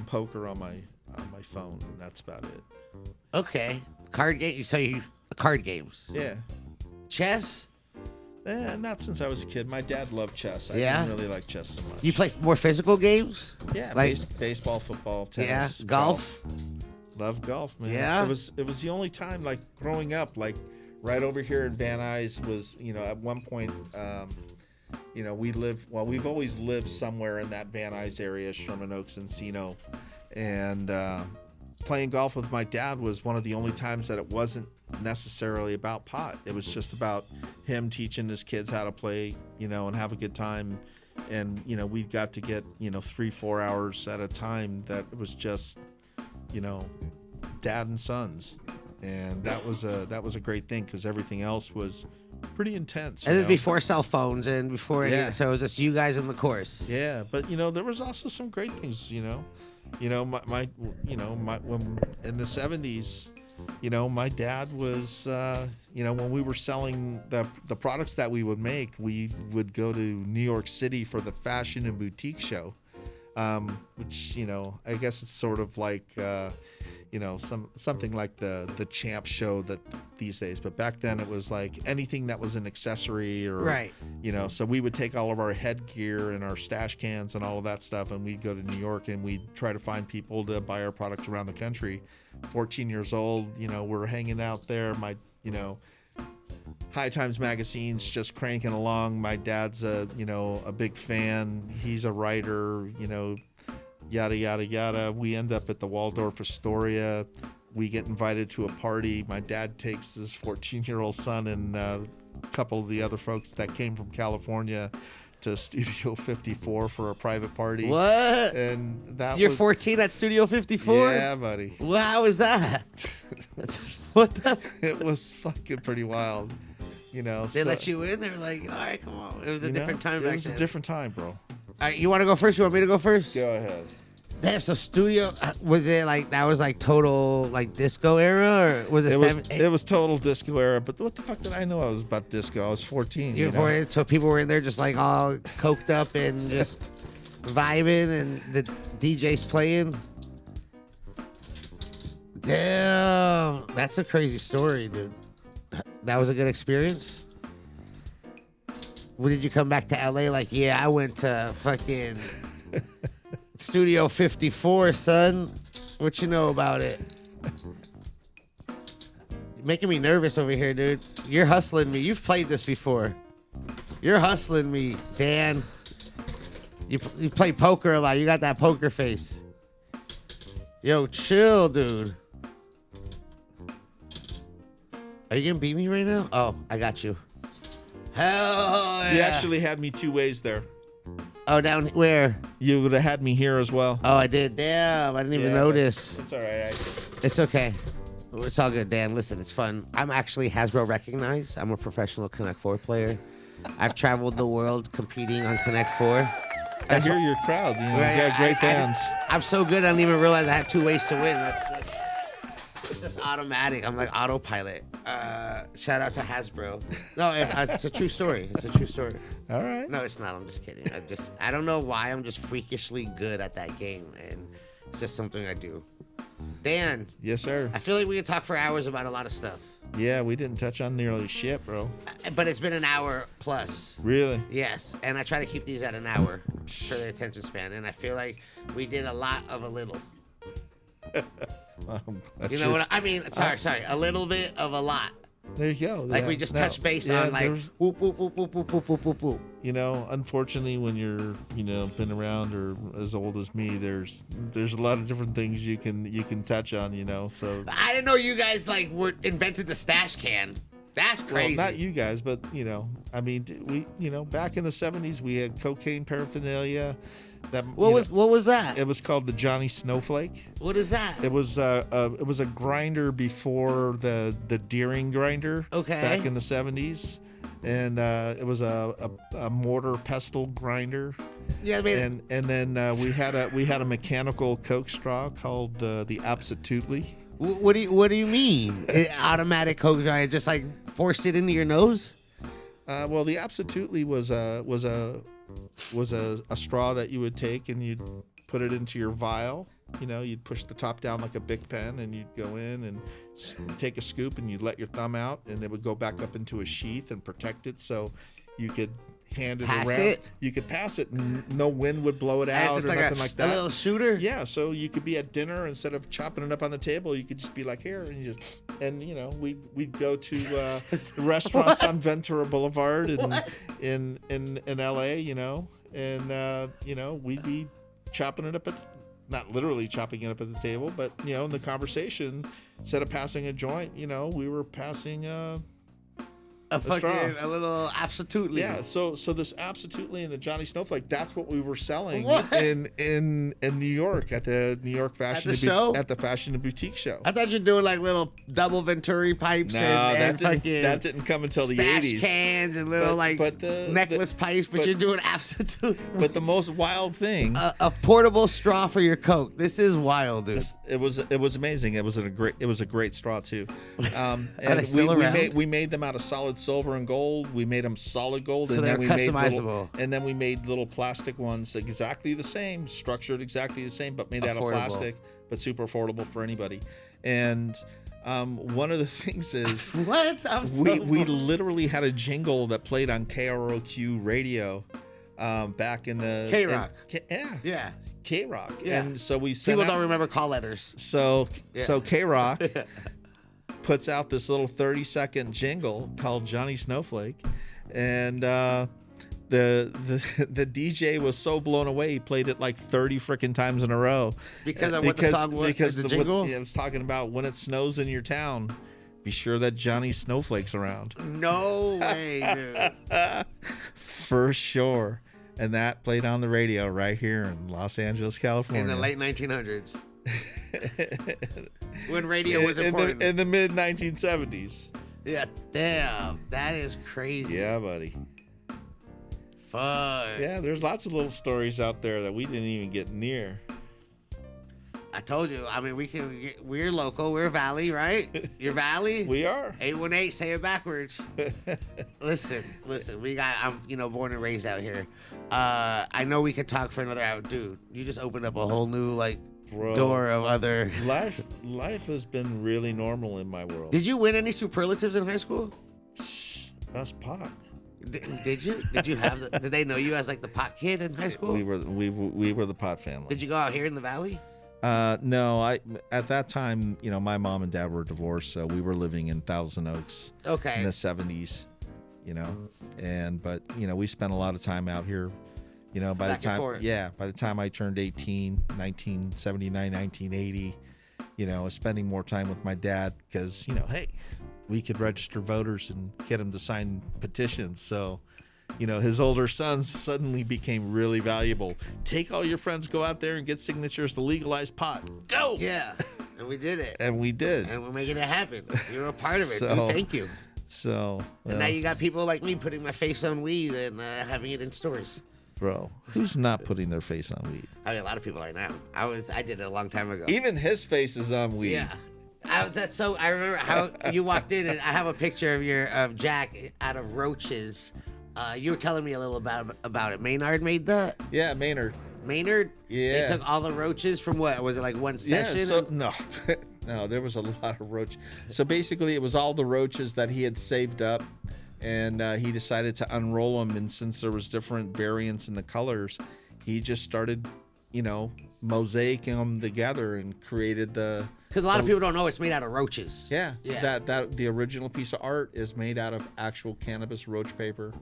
poker on my phone, and that's about it. Okay, card game. So card games. Yeah. Chess. Not since I was a kid. My dad loved chess. I didn't really like chess so much. You play more physical games? Yeah, like baseball, football, tennis. Yeah, golf. Love golf, man. Yeah. It was the only time, like growing up, like right over here in Van Nuys was, at one point, we've always lived somewhere in that Van Nuys area, Sherman Oaks, Encino, and playing golf with my dad was one of the only times that it wasn't necessarily about pot. It was just about him teaching his kids how to play, and have a good time. And, we got to get, 3-4 hours at a time that it was just, dad and sons. And that was a great thing because everything else was pretty intense. And this is before cell phones and before so it was just you guys in the course. Yeah, but there was also some great things. My when in the 70s, my dad was when we were selling the products that we would make, we would go to New York City for the fashion and boutique show. which I guess it's sort of like something like the champ show that these days, but back then it was like anything that was an accessory or right. So we would take all of our headgear and our stash cans and all of that stuff, and we'd go to New York and we'd try to find people to buy our product around the country. 14 years old, we're hanging out there, my High Times magazine's just cranking along. My dad's a big fan, he's a writer, yada yada yada. We end up at the Waldorf Astoria. We get invited to a party. My dad takes his 14-year-old son and a couple of the other folks that came from California to Studio 54 for a private party. What? And that You're 14 at Studio 54? Yeah, buddy. Well, how is that? What the? It was fucking pretty wild. They let you in. They were like, all right, come on. It was a different time back then. It was a different time, bro. All right, you want to go first? You want me to go first? Go ahead. Damn, so Studio, was it like, that was like total like disco era, or was it It was total disco era, but what the fuck did I know I was about disco? I was 14. You were 14, so people were in there just like all coked up and just vibing, and the DJ's playing. Damn, that's a crazy story, dude. That was a good experience. When did you come back to LA? Like, yeah, I went to fucking Studio 54, son. What you know about it? You're making me nervous over here, dude. You're hustling me. You've played this before. You're hustling me, Dan. You play poker a lot. You got that poker face. Yo, chill, dude. Are you gonna beat me right now? Oh, I got you. Hell yeah. You actually had me two ways there. Oh, down where? You would have had me here as well. Oh, I did. Damn, I didn't even notice. It's all right. It's okay. It's all good, Dan. Listen, it's fun. I'm actually Hasbro recognized. I'm a professional Connect 4 player. I've traveled the world competing on Connect 4. I hear your crowd. You got great fans. I'm so good, I didn't even realize I had two ways to win. It's just automatic. I'm like autopilot. Shout out to Hasbro. No, it's a true story. It's a true story. All right. No, it's not. I'm just kidding. I don't know why. I'm just freakishly good at that game, and it's just something I do. Dan. Yes, sir. I feel like we could talk for hours about a lot of stuff. Yeah, we didn't touch on nearly shit, bro. But it's been an hour plus. Really? Yes, and I try to keep these at an hour for the attention span, and I feel like we did a lot of a little. You know what I mean? Sorry. A little bit of a lot. There you go. Like we just touched base on like whoop, whoop, whoop, whoop, whoop, whoop, whoop, whoop. Unfortunately, when you're been around or as old as me, there's a lot of different things you can touch on. So I didn't know you guys like invented the stash can. That's crazy. Well, not you guys, but I mean, we back in the 70s we had cocaine paraphernalia. What was that? It was called the Johnny Snowflake. What is that? It was a grinder before the Deering grinder. Okay. Back in the 70s, and it was a mortar pestle grinder. Yeah, I mean, and then we had a mechanical Coke straw called the Absolutely. What do you mean? Automatic Coke straw? Just like forced it into your nose? Well, the Absolutely was a straw that you would take and you'd put it into your vial. You'd push the top down like a Bic pen, and you'd go in and take a scoop, and you'd let your thumb out, and it would go back up into a sheath and protect it, so you could hand it around. You could pass it, and no wind would blow it out or nothing like that. A little shooter. Yeah, so you could be at dinner, instead of chopping it up on the table, you could just be like, here, and we'd go to restaurants on Ventura Boulevard in LA, and we'd be chopping it up not literally chopping it up at the table, but in the conversation, instead of passing a joint, we were passing a little Absolutely. Yeah, so this Absolutely and the Johnny Snowflake, that's what we were selling in New York at the New York Fashion at the Fashion and Boutique show. I thought you were doing like little double Venturi pipes that didn't come until the 80s. Stash cans and little necklace pipes, but you're doing Absolutely. But the most wild thing, a portable straw for your Coke. This is wild, dude. It was amazing. It was a great straw too. And we made them out of solid silver, and gold. We made them solid gold, So and they're then we customizable. made little plastic ones exactly the same, structured exactly the same, but made out of Affordable. plastic, but super affordable for anybody. And one of the things is What? we literally had a jingle that played on KROQ radio back in the K-Rock. Yeah. K-Rock. Yeah. And so we sent People don't remember call letters. So K-Rock puts out this little 30-second jingle called Johnny Snowflake, and the DJ was so blown away he played it like 30 freaking times in a row Because of what the song was. Because the jingle. it was talking about when it snows in your town, be sure that Johnny Snowflake's around. No way, dude. For sure. And that played on the radio right here in Los Angeles, California. In the late 1900s. When radio was important. In the mid 1970s. Yeah, damn. That is crazy. Yeah, buddy. Fuck. Yeah, there's lots of little stories out there that we didn't even get near. I told you. I mean, we're local. We're Valley, right? You're Valley? We are. 818, say it backwards. Listen. I'm, born and raised out here. I know we could talk for another hour. Dude, you just opened up a whole new, door of other... Life has been really normal in my world. Did you win any superlatives in high school? That's pot. Did you? Did you have... Did they know you as, the pot kid in high school? We were the pot family. Did you go out here in the Valley? No, at that time, my mom and dad were divorced, so we were living in Thousand Oaks in the 70s, but we spent a lot of time out here, by the time I turned 18, 1979, 1980, I was spending more time with my dad because, hey, we could register voters and get them to sign petitions. So, his older sons suddenly became really valuable. Take all your friends, go out there and get signatures to legalize pot. Go! Yeah, and we did it. And we did. And we're making it happen. You're a part of it. So, dude. Thank you. So, and now you got people like me putting my face on weed and having it in stores. Bro, who's not putting their face on weed? I mean, a lot of people are now. I did it a long time ago. Even his face is on weed. Yeah. I remember how you walked in, and I have a picture of Jack out of roaches. You were telling me a little about it. Maynard made that? Yeah, Maynard. Maynard? Yeah. They took all the roaches from what? Was it like one session? Yeah, no. No, there was a lot of roaches. So basically, it was all the roaches that he had saved up, and he decided to unroll them. And since there was different variants in the colors, he just started, mosaicing them together and created the... Because a lot of people don't know it's made out of roaches. Yeah. That the original piece of art is made out of actual cannabis roach paper.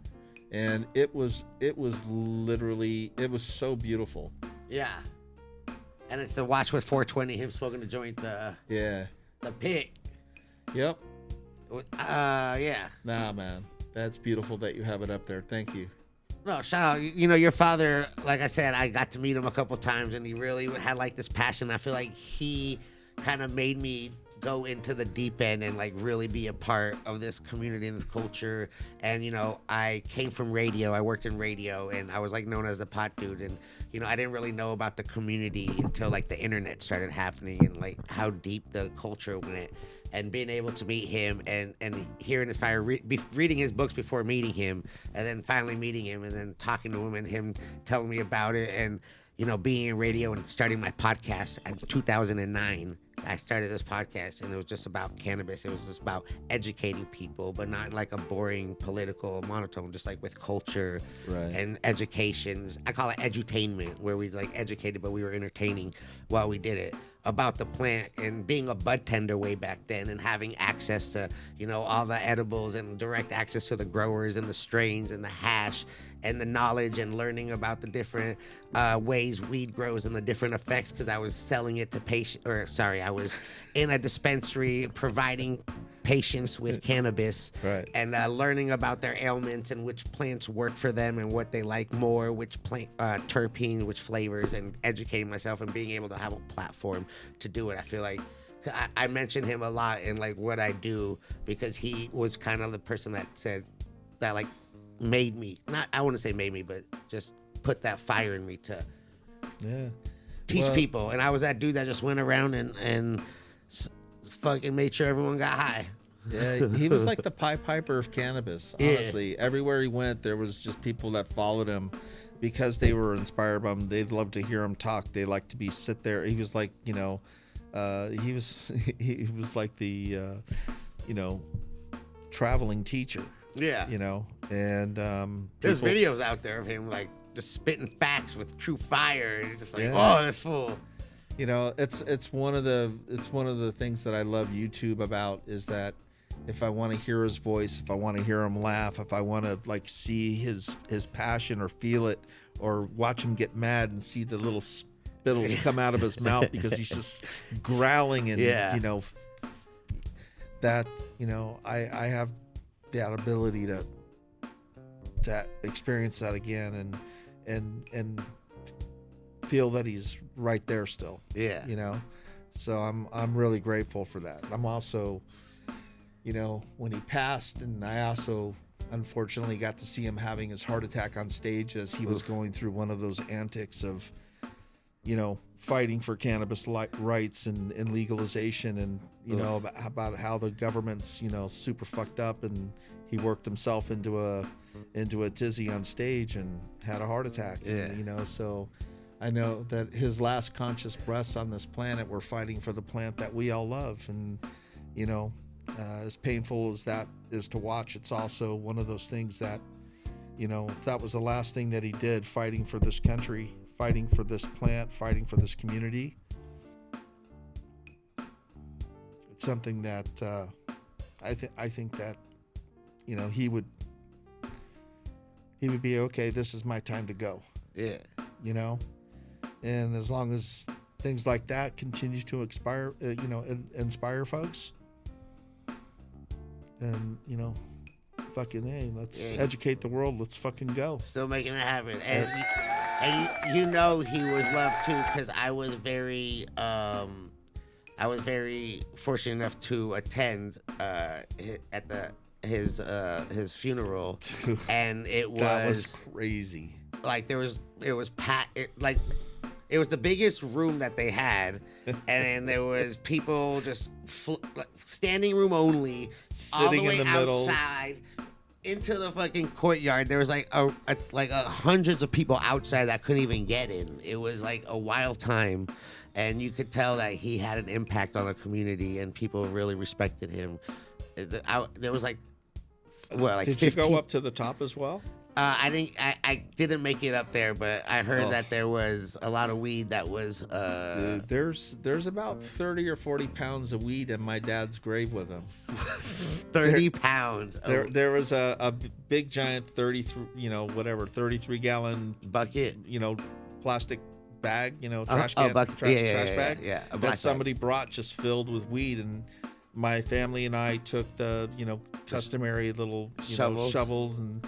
And it was so beautiful. Yeah. And it's the watch with 420, him smoking the joint, the pig. Yep. Yeah. Nah, man. That's beautiful that you have it up there. Thank you. No, shout out. Your father, like I said, I got to meet him a couple times, and he really had this passion. I feel like he kind of made me go into the deep end and really be a part of this community and this culture. And I came from radio. I worked in radio, and I was known as the pot dude. And I didn't really know about the community until the internet started happening and how deep the culture went. And being able to meet him and hearing his fire, reading his books before meeting him, and then finally meeting him, and then talking to him and him telling me about it, and being in radio and starting my podcast in 2009. I started this podcast, and it was just about cannabis. It was just about educating people, but not a boring political monotone, just with culture and education. I call it edutainment, where we educated, but we were entertaining while we did it. About the plant and being a bud tender way back then, and having access to all the edibles and direct access to the growers and the strains and the hash and the knowledge and learning about the different ways weed grows and the different effects, because I was selling it to I was in a dispensary providing patients with cannabis, and learning about their ailments and which plants work for them and what they like more, which plant terpenes, which flavors, and educating myself and being able to have a platform to do it. I feel like I mention him a lot in what I do, because he was kind of the person that said that made me, not I want to say made me, but just put that fire in me to teach people. And I was that dude that just went around and fucking made sure everyone got high. Yeah, he was like the Pied Piper of cannabis. Honestly, everywhere he went, there was just people that followed him because they were inspired by him. They'd love to hear him talk. They like to be sit there. He was like, he was he was like the traveling teacher. Yeah. And there's videos out there of him like just spitting facts with true fire, and it's just like, oh, that's full. It's one of the things that I love YouTube about, is that if I want to hear his voice, if I want to hear him laugh, if I want to like see his passion or feel it, or watch him get mad and see the little spittles come out of his mouth because he's just growling, and that I have that ability to experience that again and feel that he's right there still. So I'm really grateful for that. I'm also, when he passed, and I also unfortunately got to see him having his heart attack on stage as he was going through one of those antics of fighting for cannabis rights and legalization, and about how the government's super fucked up, and he worked himself into a tizzy on stage and had a heart attack. So I know that his last conscious breaths on this planet were fighting for the plant that we all love, and as painful as that is to watch, it's also one of those things that if that was the last thing that he did, fighting for this country, fighting for this plant, fighting for this community, it's something that I think that he would be okay. This is my time to go. And as long as things like that continues to inspire folks, then fucking hey, let's educate the world. Let's fucking go. Still making it happen, and he was loved too, because I was very fortunate enough to attend at his funeral. Dude, and that was crazy. Like it was the biggest room that they had, and there was people just standing room only, sitting all the way in the middle, outside into the fucking courtyard. There was hundreds of people outside that couldn't even get in. It was like a wild time, and you could tell that he had an impact on the community, and people really respected him. There was like Did 15... you go up to the top as well? I didn't make it up there, but I heard that there was a lot of weed that was. Dude, there's about 30 or 40 pounds of weed in my dad's grave with him. 30 pounds. There was a big giant 33 gallon bucket, plastic bag, trash can, trash bag, that somebody brought just filled with weed, and my family and I took the customary little shovels and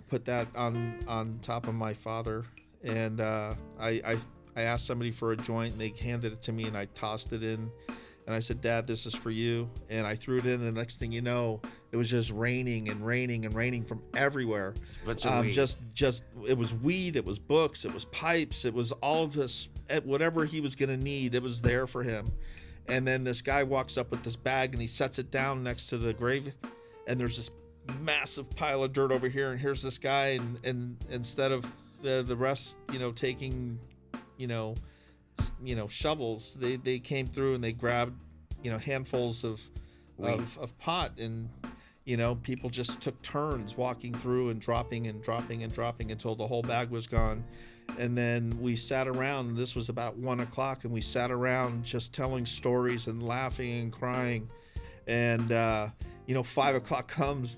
put that on top of my father, and I asked somebody for a joint, and they handed it to me, and I tossed it in, and I said, "Dad, this is for you." And I threw it in, and the next thing you know, it was just raining and raining and raining from everywhere. Just it was weed, it was books, it was pipes, it was all of this, whatever he was gonna need, it was there for him. And then this guy walks up with this bag, and he sets it down next to the grave, and there's this massive pile of dirt over here, and here's this guy, and instead of the rest taking shovels, they came through and they grabbed handfuls of pot, and people just took turns walking through and dropping until the whole bag was gone. And then we sat around, this was about 1:00, and we sat around just telling stories and laughing and crying, and 5:00 comes,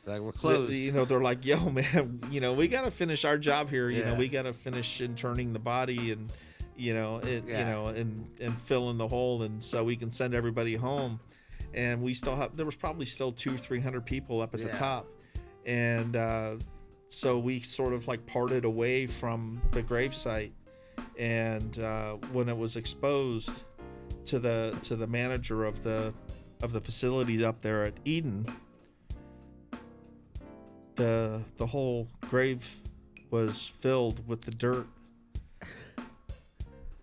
like we're closed. They're like, "Yo, man, we got to finish our job here. We got to finish interning the body and and fill in the hole, and so we can send everybody home." And we still there was probably still 200-300 people up at the top, and so we sort of like parted away from the gravesite, and when it was exposed to the manager of the facilities up there at Eden, the whole grave was filled with the dirt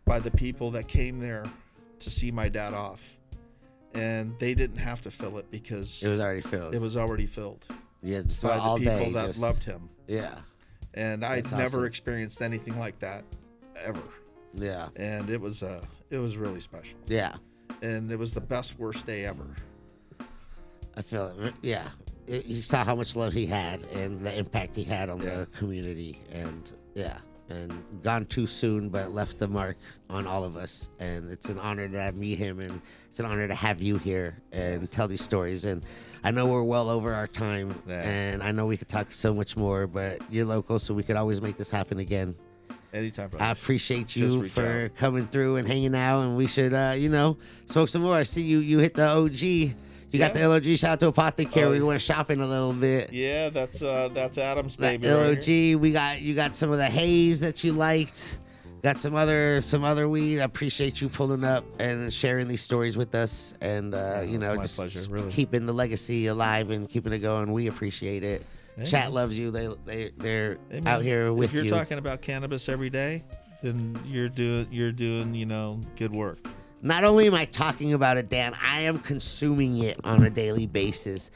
by the people that came there to see my dad off. and they didn't have to fill it because it was already filled. It was already filled. Yeah, by the all people day, that loved him. Yeah. And I'd never experienced anything like that ever. Yeah. And it was really special. Yeah. And it was the best worst day ever. I feel it. Yeah. You saw how much love he had and the impact he had on the community, and and gone too soon, but left the mark on all of us. And it's an honor to meet him, and it's an honor to have you here and tell these stories. And I know we're well over our time, and I know we could talk so much more, but you're local, so we could always make this happen again. Anytime, brother. I appreciate you for coming through and hanging out, and we should, smoke some more. I see you hit the OG. You got the LOG. Shout out to Apothecary. We went shopping a little bit. Yeah, that's Adam's baby. LOG. You got some of the haze that you liked. Got some other weed. I appreciate you pulling up and sharing these stories with us, and my pleasure, really. Keeping the legacy alive and keeping it going. We appreciate it. Hey, Chat loves you. They're out here with you. If you're talking about cannabis every day, then you're doing good work. Not only am I talking about it, Dan, I am consuming it on a daily basis.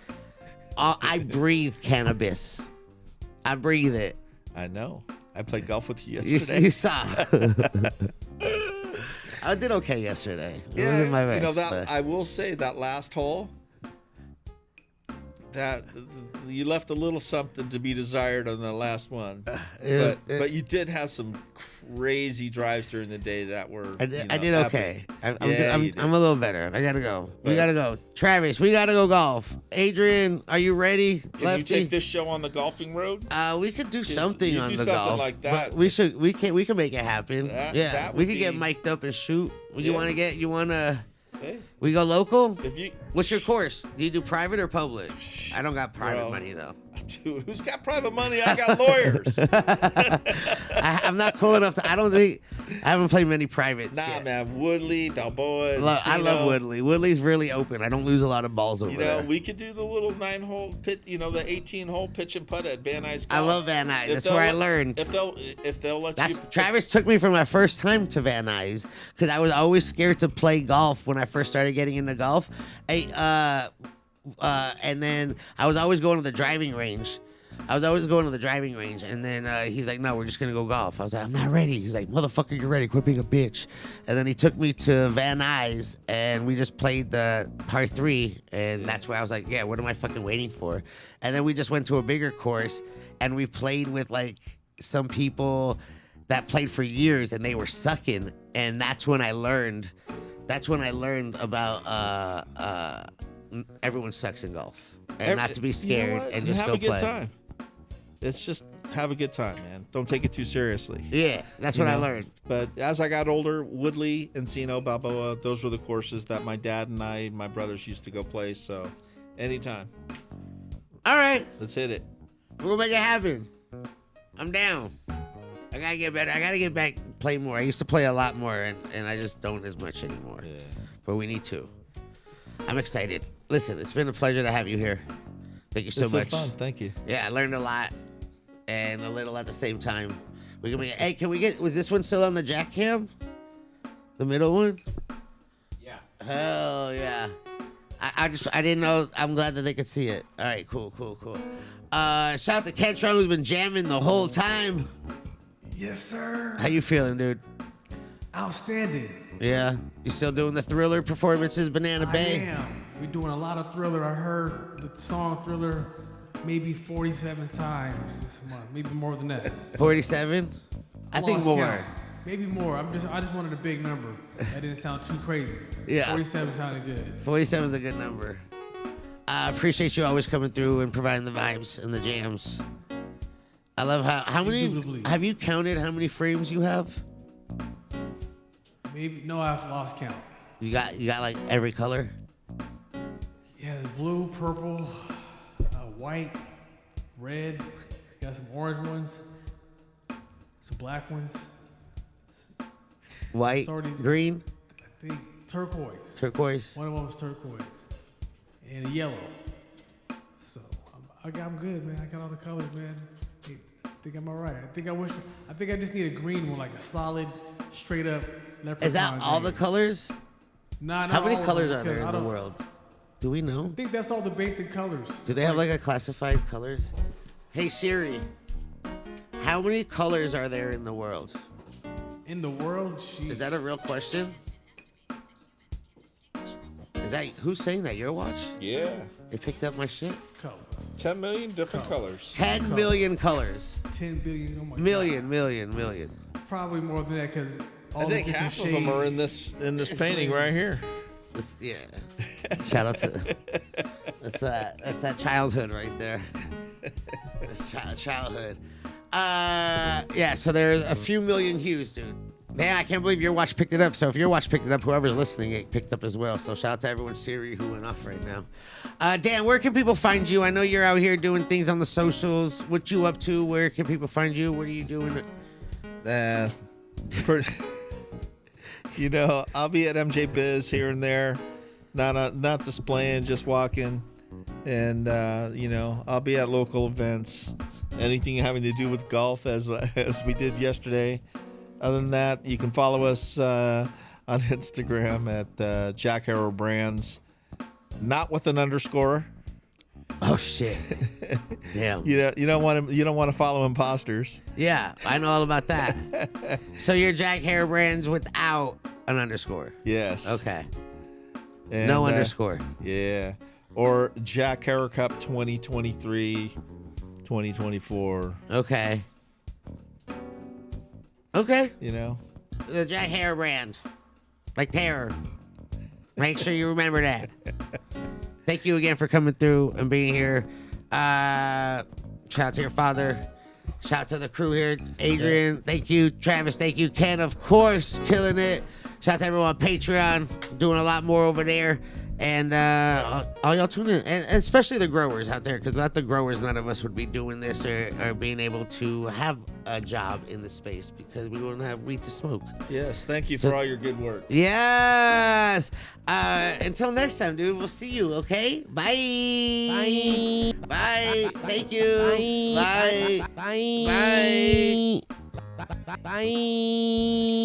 I breathe cannabis. I breathe it. I know. I played golf with you yesterday. You saw. I did okay yesterday. It wasn't my best. I will say that last hole, that you left a little something to be desired on the last one. But you did have some crazy drives during the day that were. I did okay. I'm a little better. I gotta go. We gotta go. Travis, we gotta go golf. Adrian, are you ready? Can you take this show on the golfing road? We could do something on the golf. Something like that. We can make it happen. We could get mic'd up and shoot. You wanna? Hey. We go local? What's your course? Do you do private or public? I don't got private money, though. Dude, who's got private money? I got lawyers. I'm not cool enough to... I haven't played many privates yet. Man. Woodley, Balboa, I love Woodley. Woodley's really open. I don't lose a lot of balls over there. We could do the little 9-hole pit, the 18-hole pitch and putt at Van Nuys. I love Van Nuys. That's where I learned. If they'll let you... Travis took me for my first time to Van Nuys because I was always scared to play golf when I first started getting into golf. And then I was always going to the driving range. And then he's like, no, we're just going to go golf. I was like, I'm not ready. He's like, motherfucker, you're ready. Quit being a bitch. And then he took me to Van Nuys, and we just played the par 3. And that's where I was like, yeah, what am I fucking waiting for? And then we just went to a bigger course, and we played with, like, some people that played for years, and they were sucking. And that's when I learned about everyone sucks in golf. And not to be scared and just go play. Have a good time. It's just have a good time, man. Don't take it too seriously. Yeah, that's what I learned. But as I got older, Woodley, Encino, Balboa, those were the courses that my dad and my brothers used to go play. So anytime. All right. Let's hit it. We'll make it happen. I'm down. I gotta get better. I gotta get back play more. I used to play a lot more, and I just don't as much anymore. Yeah. But we need to. I'm excited. Listen, it's been a pleasure to have you here. Thank you so much. It's been fun. Thank you. Yeah, I learned a lot and a little at the same time. Hey, can we get? Was this one still on the jack cam? The middle one? Yeah. Hell yeah. I didn't know. I'm glad that they could see it. All right, cool. Shout out to Kentron, who's been jamming the whole time. Yes, sir. How you feeling, dude? Outstanding. Yeah? You still doing the Thriller performances, Banana Bay? I am. We're doing a lot of Thriller. I heard the song Thriller maybe 47 times this month. Maybe more than that. 47? I think more. Count. Maybe more. I just wanted a big number. That didn't sound too crazy. Yeah. 47 sounded good. 47 is a good number. I appreciate you always coming through and providing the vibes and the jams. I love how many. Have you counted how many frames you have? Maybe no, I've lost count. You got like every color. Yeah, there's blue, purple, white, red. Got some orange ones, some black ones. White, green. I think turquoise. Turquoise. One of them was turquoise, and yellow. So I'm good, man. I got all the colors, man. I think I'm all right. I think I just need a green one, like a solid, straight up leprechaun. Is that all the colors? Nah, How many all of colors them, are there because in the world? Do we know? I think that's all the basic colors. Do they have like a classified colors? Hey Siri, how many colors are there in the world? In the world? Is that a real question? Is that who's saying that? Your watch? Yeah. It picked up my shit. colors? 10 million different colors. 10 million colors. 10 billion. Oh my Million. God. Probably more than that because I think half of them are in this painting right here. Yeah. Shout out to that's that childhood right there. That's childhood. Yeah. So there's a few million hues, dude. Man, I can't believe your watch picked it up. So if your watch picked it up, whoever's listening, it picked up as well. So shout out to everyone, Siri, who went off right now. Dan, where can people find you? I know you're out here doing things on the socials. What you up to? Where can people find you? What are you doing? You know, I'll be at MJ Biz here and there, not displaying, just walking, and you know, I'll be at local events, anything having to do with golf, as we did yesterday. Other than that, you can follow us on Instagram at Jack Harrow Brands, not with an underscore. Oh shit! Damn. You don't want to follow imposters. Yeah, I know all about that. So you're Jack Hair Brands without an underscore. Yes. Okay. And, No underscore. Yeah. Or Jack Harrow Cup 2023, 2024. Okay. Okay. You know. The Jack Hair Brand, like terror. Make sure you remember that. Thank you again for coming through and being here. Shout out to your father. Shout out to the crew here. Adrian, thank you. Travis, thank you. Ken, of course, killing it. Shout out to everyone on Patreon, doing a lot more over there. And all y'all tune in. And especially the growers out there, because without the growers, none of us would be doing this or being able to have a job in the space because we wouldn't have weed to smoke. Yes, thank you for all your good work. Yes. Until next time, dude. We'll see you. Okay. Bye. Bye. Thank you. Bye. Bye. Bye. Bye.